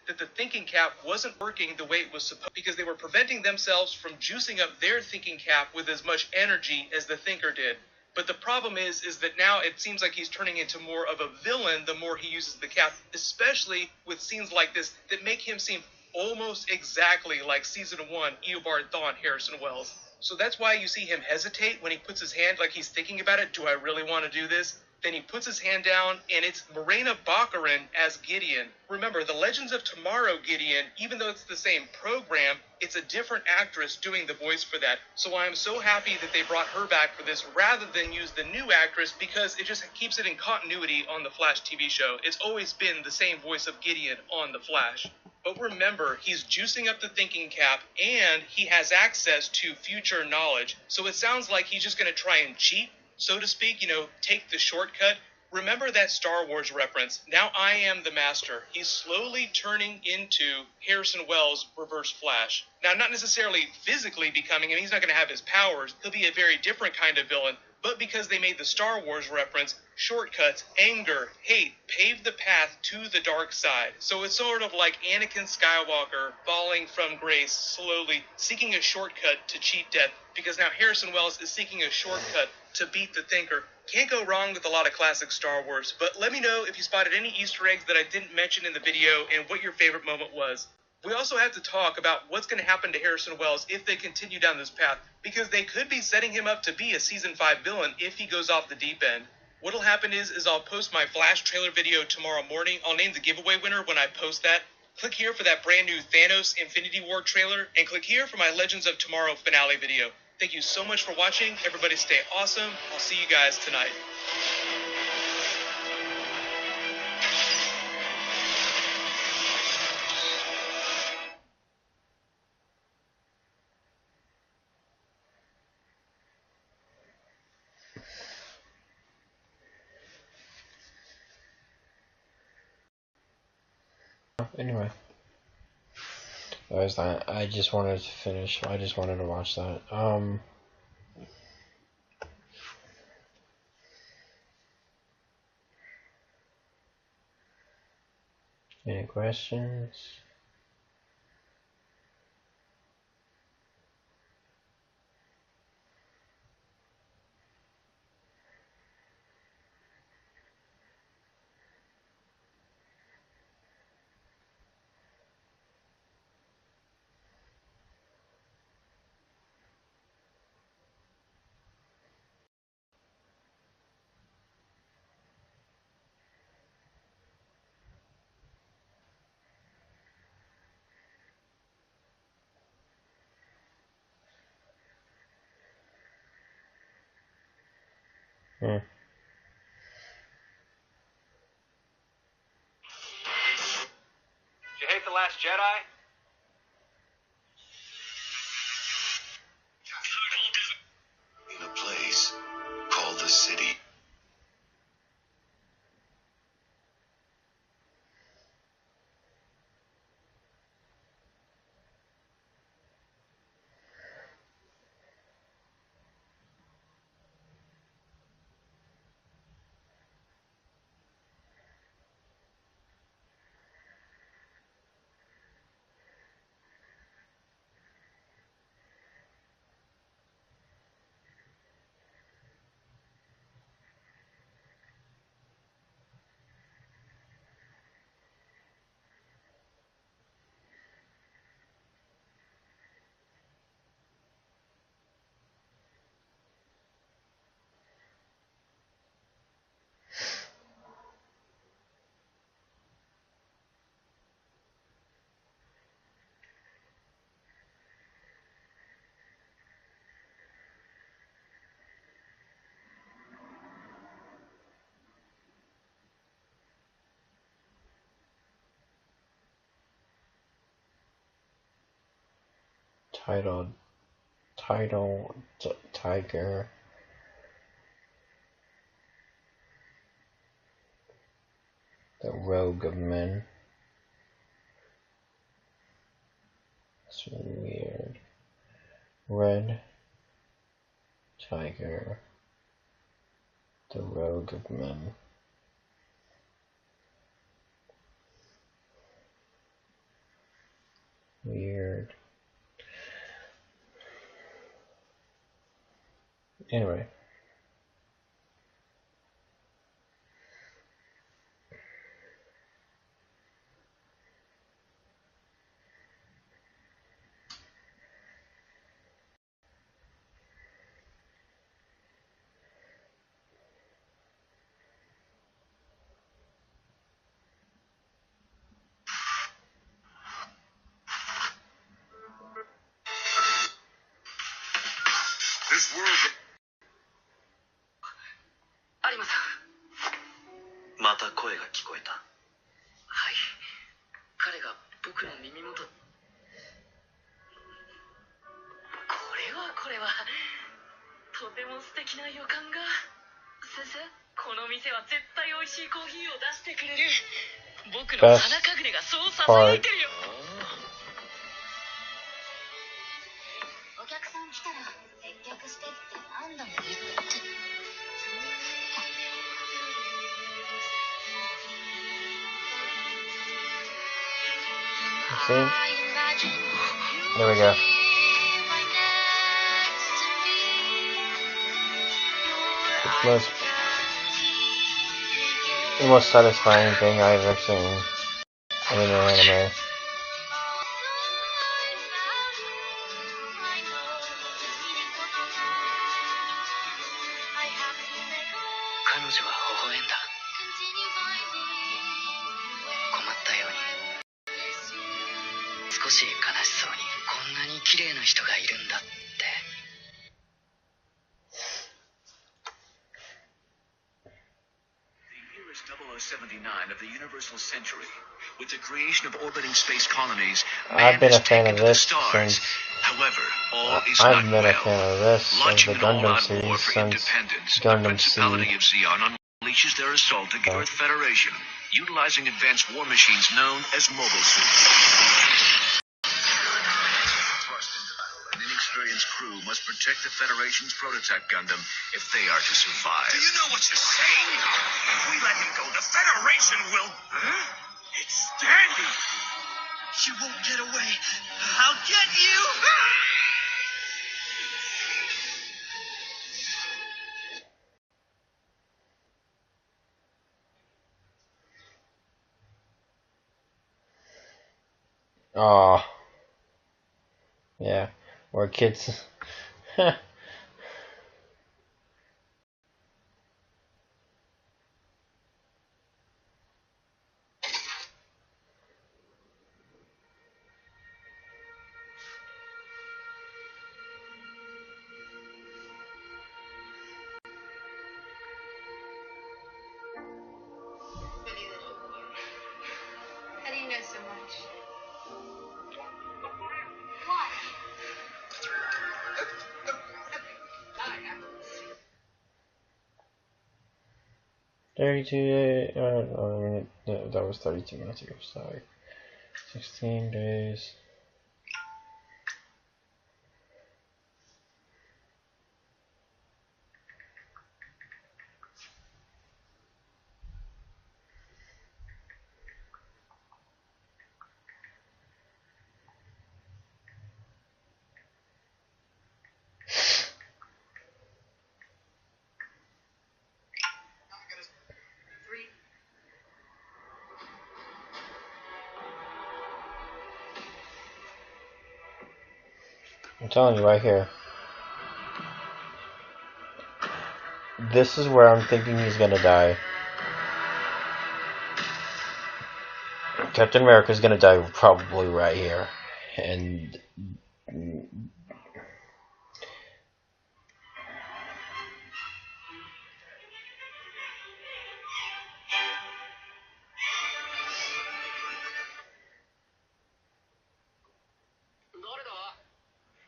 that the thinking cap wasn't working the way it was supposed, because they were preventing themselves from juicing up their thinking cap with as much energy as the thinker did. But the problem is that now it seems like he's turning into more of a villain the more he uses the cap, especially with scenes like this that make him seem almost exactly like season 1 Eobard Thawne Harrison Wells. So that's why you see him hesitate when he puts his hand, like he's thinking about it. Do I really want to do this? Then he puts his hand down, and it's Morena Baccarin as Gideon. Remember, the Legends of Tomorrow Gideon, even though it's the same program, it's a different actress doing the voice for that. So I'm so happy that they brought her back for this rather than use the new actress, because it just keeps it in continuity on the Flash TV show. It's always been the same voice of Gideon on the Flash. But remember, he's juicing up the thinking cap, and he has access to future knowledge. So it sounds like he's just going to try and cheat, so to speak, take the shortcut. Remember that Star Wars reference. Now I am the master. He's slowly turning into Harrison Wells' Reverse Flash. Now, not necessarily physically becoming him. He's not going to have his powers. He'll be a very different kind of villain. But because they made the Star Wars reference, shortcuts, anger, hate, paved the path to the dark side. So it's sort of like Anakin Skywalker falling from grace, slowly seeking a shortcut to cheat death, because now Harrison Wells is seeking a shortcut to beat the Thinker. Can't go wrong with a lot of classic Star Wars, but let me know if you spotted any Easter eggs that I didn't mention in the video and what your favorite moment was. We also have to talk about what's going to happen to Harrison Wells if they continue down this path, because they could be setting him up to be a Season 5 villain if he goes off the deep end. What'll happen is I'll post my Flash trailer video tomorrow morning. I'll name the giveaway winner when I post that. Click here for that brand new Thanos Infinity War trailer, and click here for my Legends of Tomorrow finale video. Thank you so much for watching. Everybody stay awesome. I'll see you guys tonight. Anyway, there's that. I just wanted to finish. I just wanted to watch that. Any questions? Did you hate The Last Jedi? In a place called the city. Tiger. The Rogue of Men. That's weird. Red Tiger. The Rogue of Men. Weird. Anyway. This world. 有馬さん。また声が聞こえた。はい。彼が僕の耳元。これはとても素敵な予感が。先生、この店は絶対美味しいコーヒーを出してくれる。僕の鼻かぐれがそうささやいてるよ。お客さん来たら接客してって何度も言って。See? There we go. It's the most satisfying thing I've ever seen in an anime. 彼女は微笑んだ。困ったように。少し悲しそうに。こんなに綺麗な人がいるんだって。79 of the universal century. With the creation of orbiting space colonies, I've man been a has fan taken of to the this stars. since However, all is I've not been a well. fan of this of Launching the an Gundam all-out war series for since independence, the Gundam Principality Seed. of Zeon unleashes their assault against the Earth Federation, utilizing advanced war machines known as mobile suits. Thrust into battle, an inexperienced crew must protect the Federation's prototype Gundam if they are to survive. Do you know what you're saying? If we let him go, the Federation will... It's standing! You won't get away. I'll get you! Oh. Yeah. Where kids... How do you know so much? Why? 32 days... that was 32 minutes ago, sorry. 16 days... I'm telling you right here. This is where I'm thinking he's gonna die. Captain America's gonna die probably right here. And...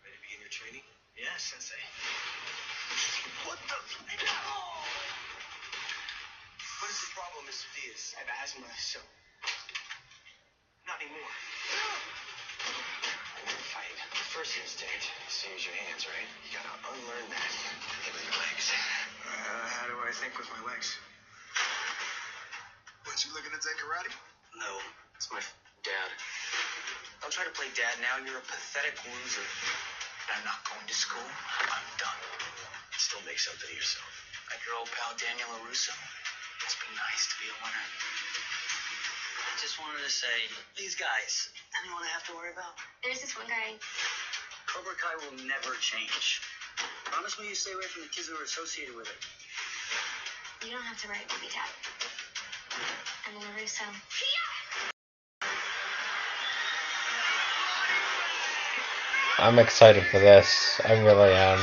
Ready to begin your training? Yes, Sensei. What the? What is the problem, Mr. Diaz? I have asthma, so... Not anymore. In a fight, the first instinct is to use your hands, right? You gotta unlearn that. Give me your legs. How do I think with my legs? Weren't you looking to take karate? No, it's my dad. Don't try to play dad now. You're a pathetic loser. I'm not going to school. I'm done. Still make something of yourself. Like your old pal Daniel LaRusso. Must be nice to be a winner. I just wanted to say, these guys, anyone I have to worry about? There's this one guy. Cobra Kai will never change. Promise me you stay away from the kids who are associated with it. You don't have to worry about me, Dad. I'm a LaRusso. I'm excited for this. I really am.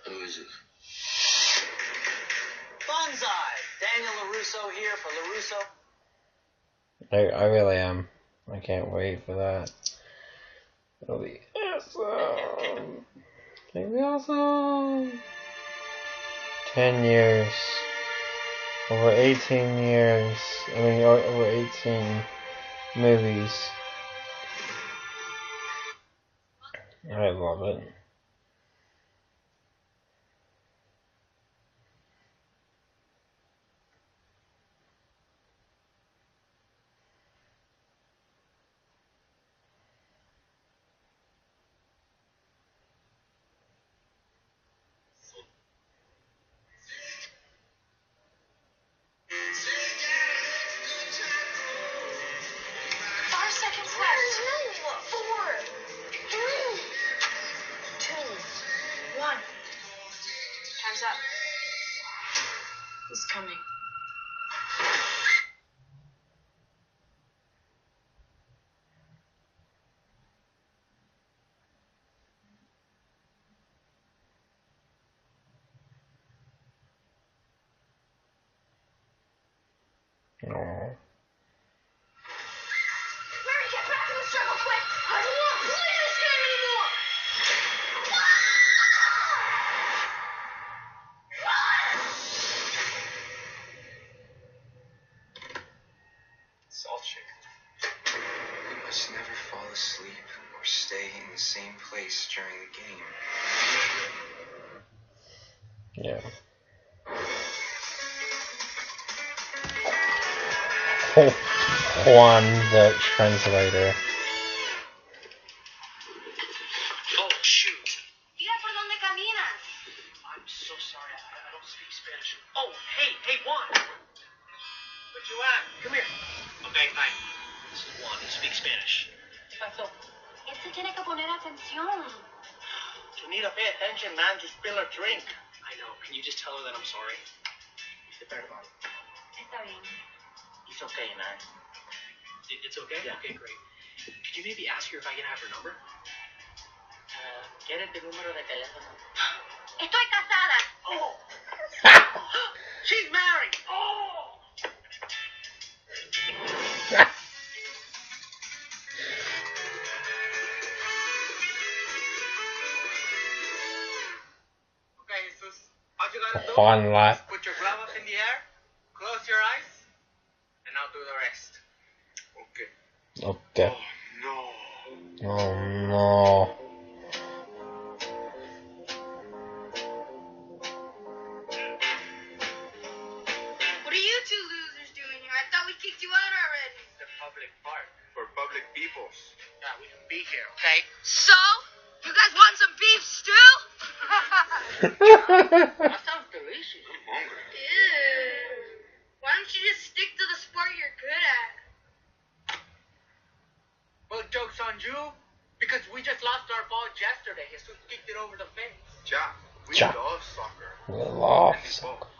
Who is it? Bonsai! Daniel LaRusso here for LaRusso. I really am. I can't wait for that. It'll be awesome. It'll be awesome. 10 years. Over 18 years. I mean, over 18 movies. I love it. Time's up. He's coming. Aww. Mary, get back in the circle quick! I don't want to play this game anymore! Salt shaker. We must never fall asleep or stay in the same place during the game. Yeah. Juan the translator. Oh, shoot. Mira por dónde caminas. I'm so sorry. I don't speak Spanish. Oh, hey, Juan. What you at? Come here. Okay, hi. This is Juan. He speaks Spanish. ¿Qué pasó? Este tiene que poner atención. You need to pay attention, man. Just spill a drink. I know. Can you just tell her that I'm sorry? Get better about it. Está bien. It's okay, man. It's okay? Yeah. Okay, great. Could you maybe ask her if I can have her number? ¿Quieres tu número de teléfono? Estoy casada. Oh! She's married! Oh! Okay, Jesus. All you gotta do Juan laugh. is put your glove up in the air, close your eyes, and I'll do the rest. Okay. Okay. No. Oh no. What are you two losers doing here? I thought we kicked you out already. It's the public park. For public peoples. Yeah, we can be here, okay? So? You guys want some beef stew? That sounds delicious. I'm hungry. Ew. Why don't you just stick to the sport you're good at? Well, joke's on you. Because we just lost our ball yesterday. Jesus kicked it over the fence. Yeah, we Ja. love soccer. Love.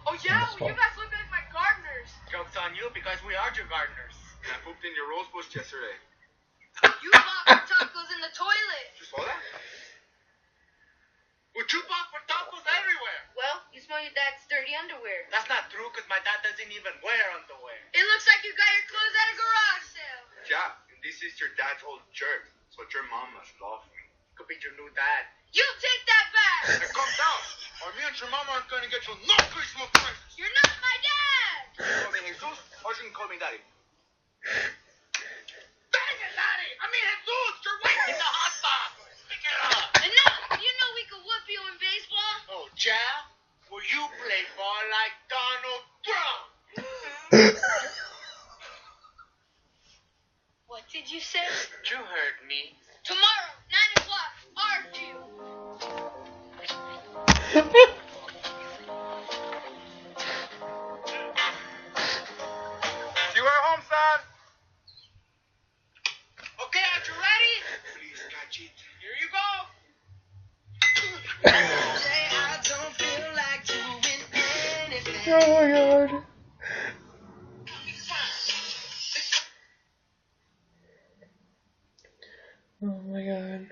Oh yeah, well, you guys look like my gardeners. Joke's on you because we are your gardeners. And I pooped in your rose bush yesterday. You bought tacos in the toilet. You saw that? Well, you bought for tacos everywhere. Well, you smell your dad's dirty underwear. That's not true because my dad doesn't even wear underwear. It looks like you got your clothes at a garage sale. Yeah, and this is your dad's old shirt. So your mom must love me. Could be your new dad. You take that back. Now calm down, or me and your mama are gonna get you no Christmas presents. You're not my dad. You can call me Jesus, or you can call me Daddy. Dang it, Daddy! I mean Jesus, you're did you say? You heard me. Tomorrow, 9 o'clock, argue. You are home, son. Okay, are you ready? Please, Kachit. Here you go. I don't feel like doing anything. Oh my god. Oh my god.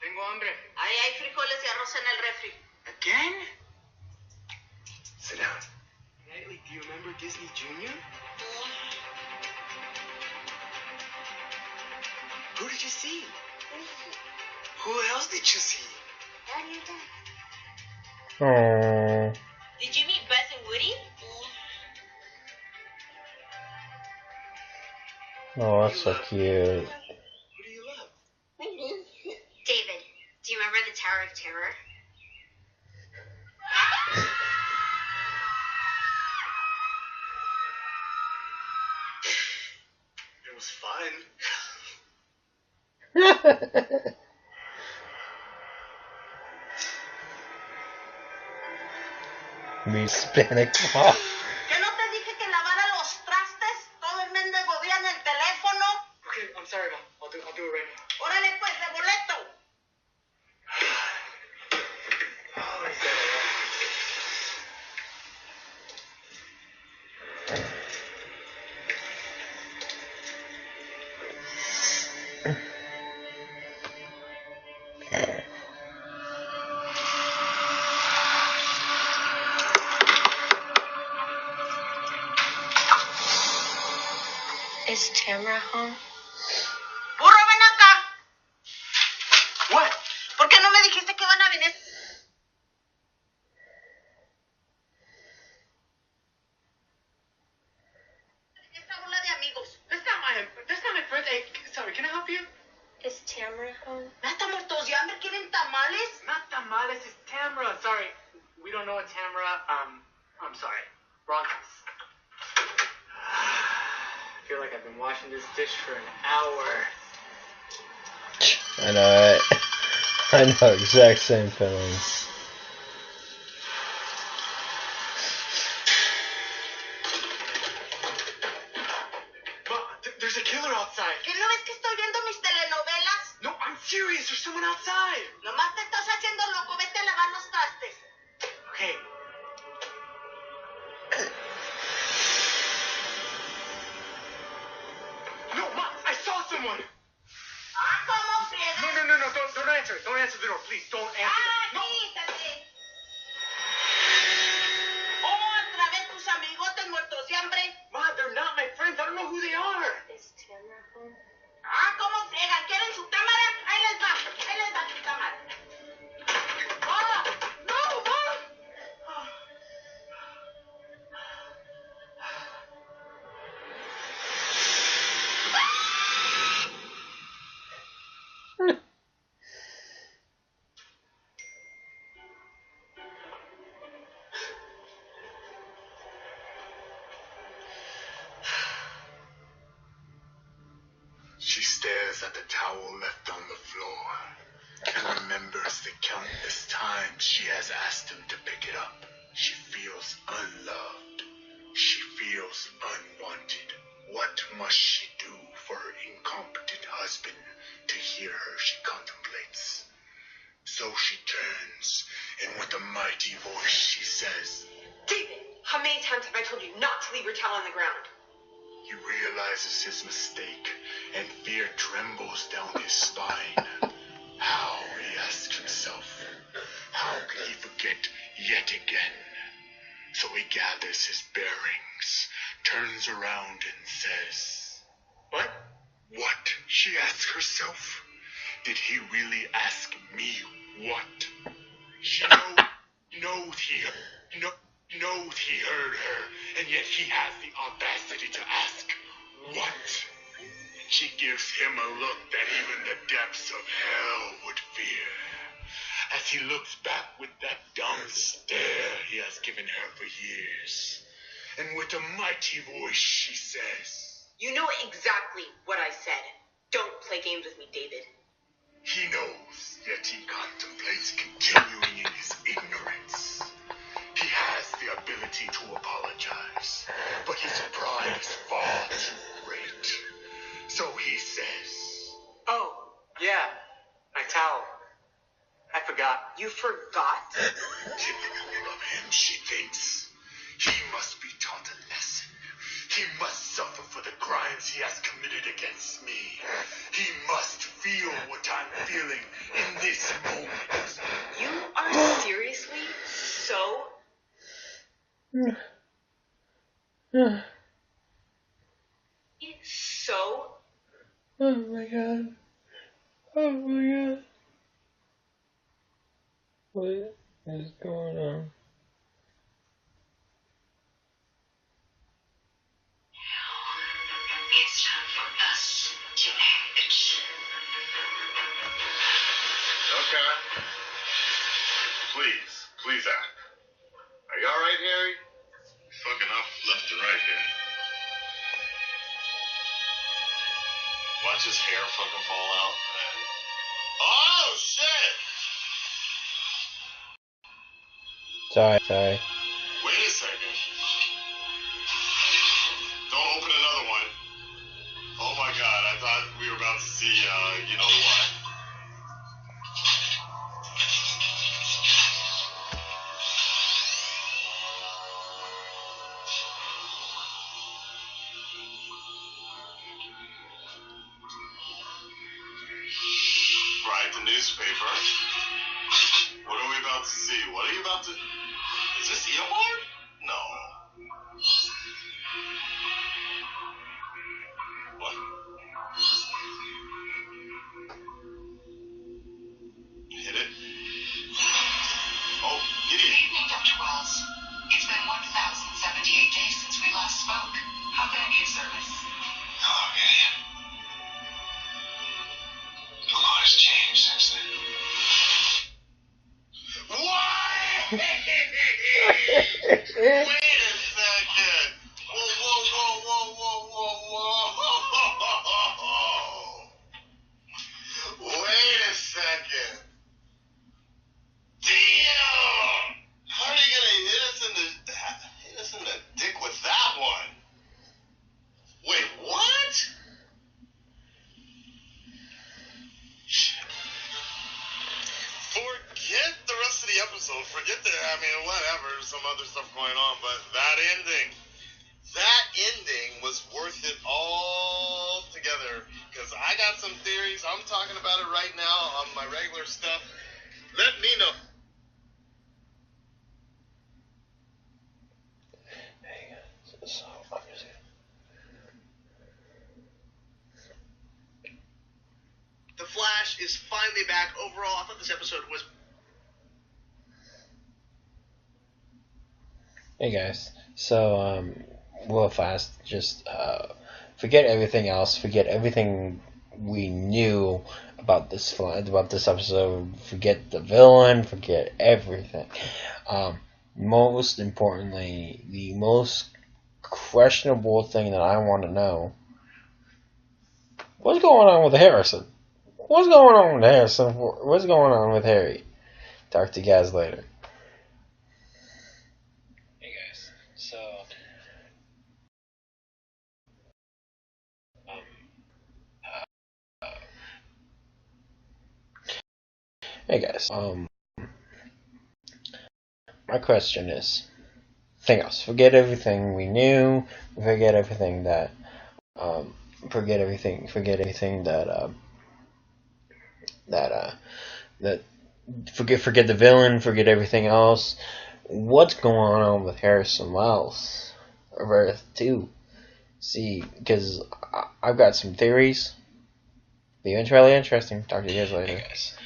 Tengo hambre. Ahí hay frijoles y arroz en el refri. Again? Sit down. Nightly, do you remember Disney Junior? Who did you see? Who else did you see? Oh. Did you meet Buzz and Woody? Oh, that's so cute. Who do you love? David, do you remember the Tower of Terror? It was fun. Me Hispanic mom. ¿Que no te dije que lavara los trastes? Todo el mendigo día en el teléfono. Okay, I'm sorry, Mom. I'll do it right now. Órale pues, de boleto. Oh, is that all? Is Tamara home? Burro, ven acá. What? ¿Por qué no me dijiste que van a venir? Esta bola de amigos. That's not my friend. Hey, sorry, can I help you? Is Tamara home? ¿Neta muertos de hambre? ¿Quieren tamales? Not tamales, it's Tamara. Sorry, we don't know a Tamara. I'm sorry. Wrong house. I feel like I've been washing this dish for an hour. I know it. I know, exact same feeling. Ma, there's a killer outside. ¿Que no ves que estoy viendo mis telenovelas? No, I'm serious. There's someone outside. Nomás te estás haciendo loco. Vete a lavar los trastes. Okay. No, Ma, I saw someone. Ah, ¿cómo friegas? No, don't answer it. Don't answer the door, please. Don't answer Ah, it. No. quítate. Oh, otra vez tus amigotes muertos de hambre. Ma, they're not my friends. I don't know who they are. Is Tamara home? Ah, ¿cómo friegan? ¿Quieren su cámara? Ahí les va su cámara. ¡Ah! ¡No, Ma! She stares at the towel left on the floor and remembers the countless times she has asked him to pick it up. She feels unloved. She feels unwanted. What must she do for her incompetent husband to hear her, she contemplates. So she turns, and with a mighty voice she says, David, how many times have I told you not to leave your towel on the ground? He realizes his mistake, and fear trembles down his spine. How, he asks himself, how could he forget yet again? So he gathers his bearings, turns around and says, What? What? She asks herself. Did he really ask me what? She knows he heard her, and yet he has the audacity to ask what? She gives him a look that even the depths of hell would fear. As he looks back with that dumb stare he has given her for years. And with a mighty voice she says, You know exactly what I said. Don't play games with me, David. he knows, yet he contemplates continuing in his ignorance. He has the ability to apologize, but his pride is far too great. So he says, Oh, yeah, my towel. I forgot. You forgot? typical of him, she thinks. He must be taught a lesson. He must suffer for the crimes he has committed against me. He must feel what I'm feeling in this moment. You are seriously so... so... Oh my god. Oh my god. What is going on? It's time for us to act. Okay. Please act. Are you alright, Harry? Fucking up left and right here. Watch his hair fucking fall out. Oh, shit! Sorry. Wait a second. Don't open another one. Oh my god, I thought we were about to see, you know what. Right, the newspaper. What are we about to see? What are you about to... Is this Eobard? No. What? Hit it? Oh, Good idiot. evening, Dr. Wells. It's been 1,078 days since we last spoke. How can I be of service? Hello, idiot. A lot has changed since then. What? Wait a second. Whoa. Wait a second. Damn! How are you gonna hit us in the dick with that one? Wait, what? Shit. Forget the rest of the episode. Forget whatever, some other stuff going on, but that ending was worth it all together. Because I got some theories. I'm talking about it right now on my regular stuff. Let me know. So obviously. The Flash is finally back. Overall, I thought this episode was... Hey guys, so real fast, just forget everything else, forget everything we knew about this episode, forget the villain, forget everything. Most importantly, the most questionable thing that I want to know: what's going on with Harrison? What's going on with Harrison? What's going on with Harry? Talk to you guys later. Hey guys, my question is, forget everything we knew, forget everything that, forget everything that forget the villain, forget everything else. What's going on with Harrison Wells of Earth 2? See, because I've got some theories. Be really interesting. Talk to you guys later. Hey guys,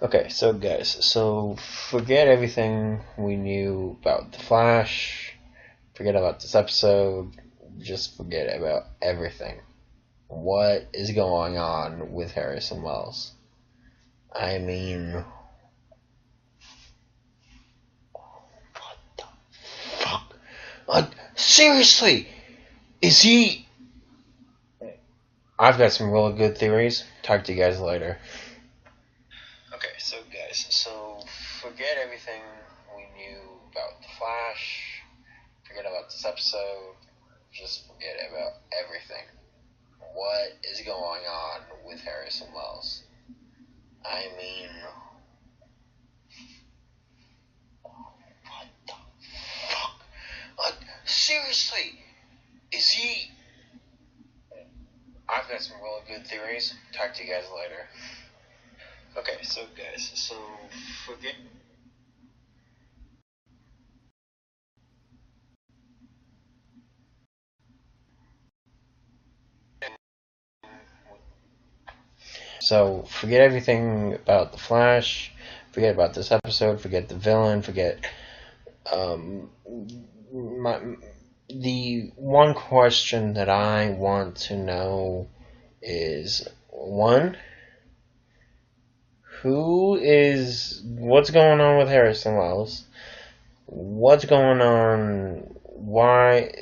okay, so guys, forget everything we knew about the Flash. Forget about this episode. just forget about everything. What is going on with Harrison Wells? I mean, what the fuck? Like, seriously, is he? I've got some really good theories. Talk to you guys later. Okay, so guys, forget everything we knew about the Flash. Forget about this episode. Just forget about everything. What is going on with Harrison Wells? I mean, what the fuck? Like, seriously, is he? I've got some really good theories. Talk to you guys later. Okay, so guys, forget. So forget everything about the Flash. Forget about this episode. Forget the villain. Forget the one question that I want to know is one, what's going on with Harrison Wells? What's going on? Why?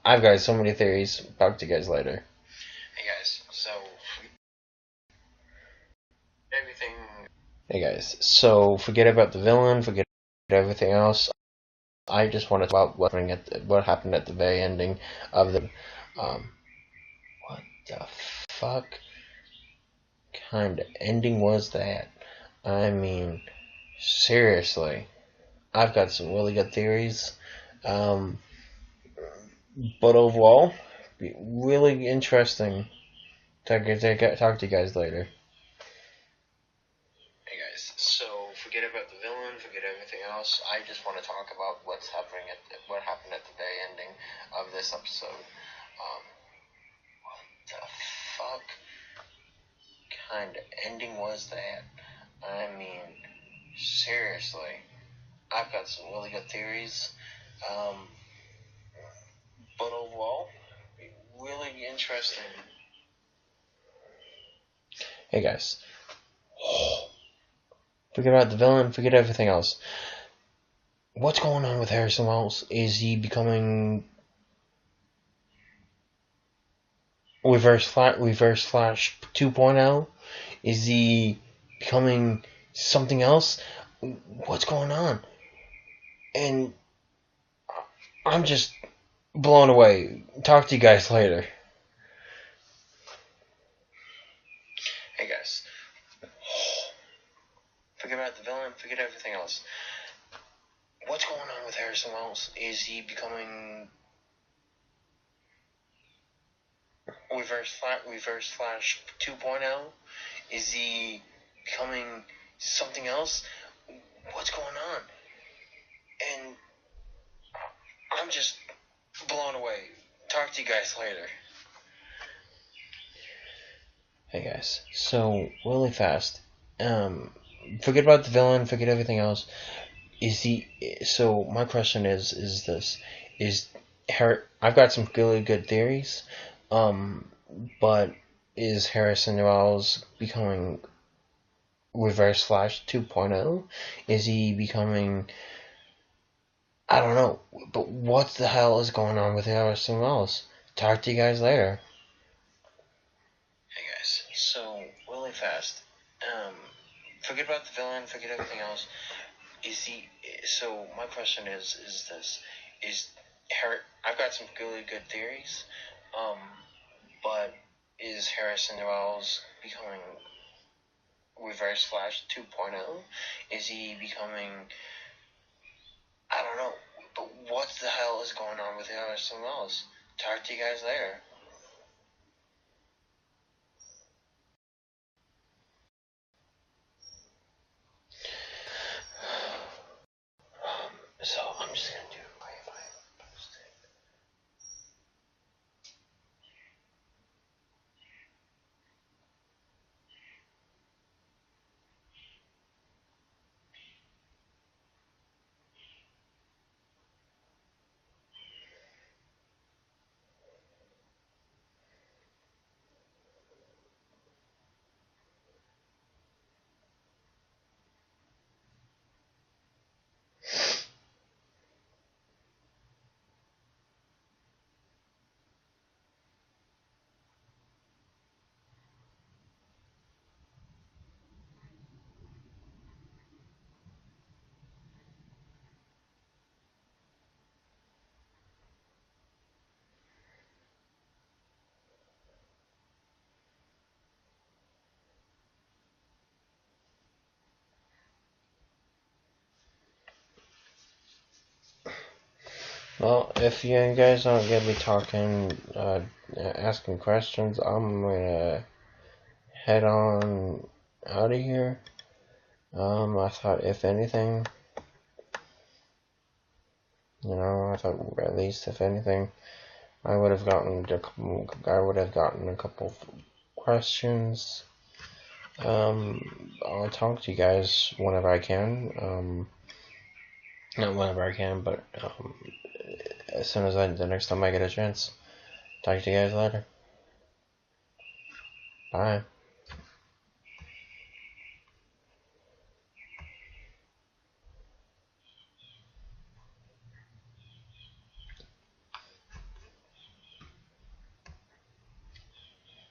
I've got so many theories. Talk to you guys later. Hey guys, everything. Hey guys, so forget about the villain. Forget everything else. I just want to talk about what happened at the very ending of the. What the fuck kind of ending was that? I mean, seriously, I've got some really good theories. But overall, really interesting. Talk to you guys later. Hey guys, so forget about the villain, forget everything else. I just want to talk about what happened at the very ending of this episode. What the fuck kind of ending was that? I mean, seriously, I've got some really good theories. But overall, really interesting. Hey guys, forget about the villain, forget everything else. What's going on with Harrison Wells? Is he becoming Reverse Flash 2.0? Is he becoming something else? What's going on? And I'm just blown away. Talk to you guys later. Hey guys. Forget about the villain, forget everything else. What's going on with Harrison Wells? Is he becoming Reverse Flash 2.0? Is he becoming something else? What's going on? And I'm just blown away. Talk to you guys later. Hey guys, so really fast. Forget about the villain, forget everything else. So my question is this: I've got some really good theories, but is Harrison Wells becoming Reverse Flash 2.0? Is he becoming? I don't know, but what the hell is going on with Harrison Wells? Talk to you guys later. Hey guys, so really fast. Forget about the villain, forget everything else. So my question is this: I've got some really good theories, but is Harrison Wells becoming Reverse Flash 2.0? Is he becoming? I don't know, but what the hell is going on with Harrison Wells? Talk to you guys later. So I'm just gonna do Well, if you guys aren't gonna be talking, asking questions, I'm gonna head on out of here. I thought if anything, I thought at least if anything, I would have gotten a couple questions. I'll talk to you guys whenever I can. Not whenever I can, but as soon as the next time I get a chance. Talk to you guys later. Bye.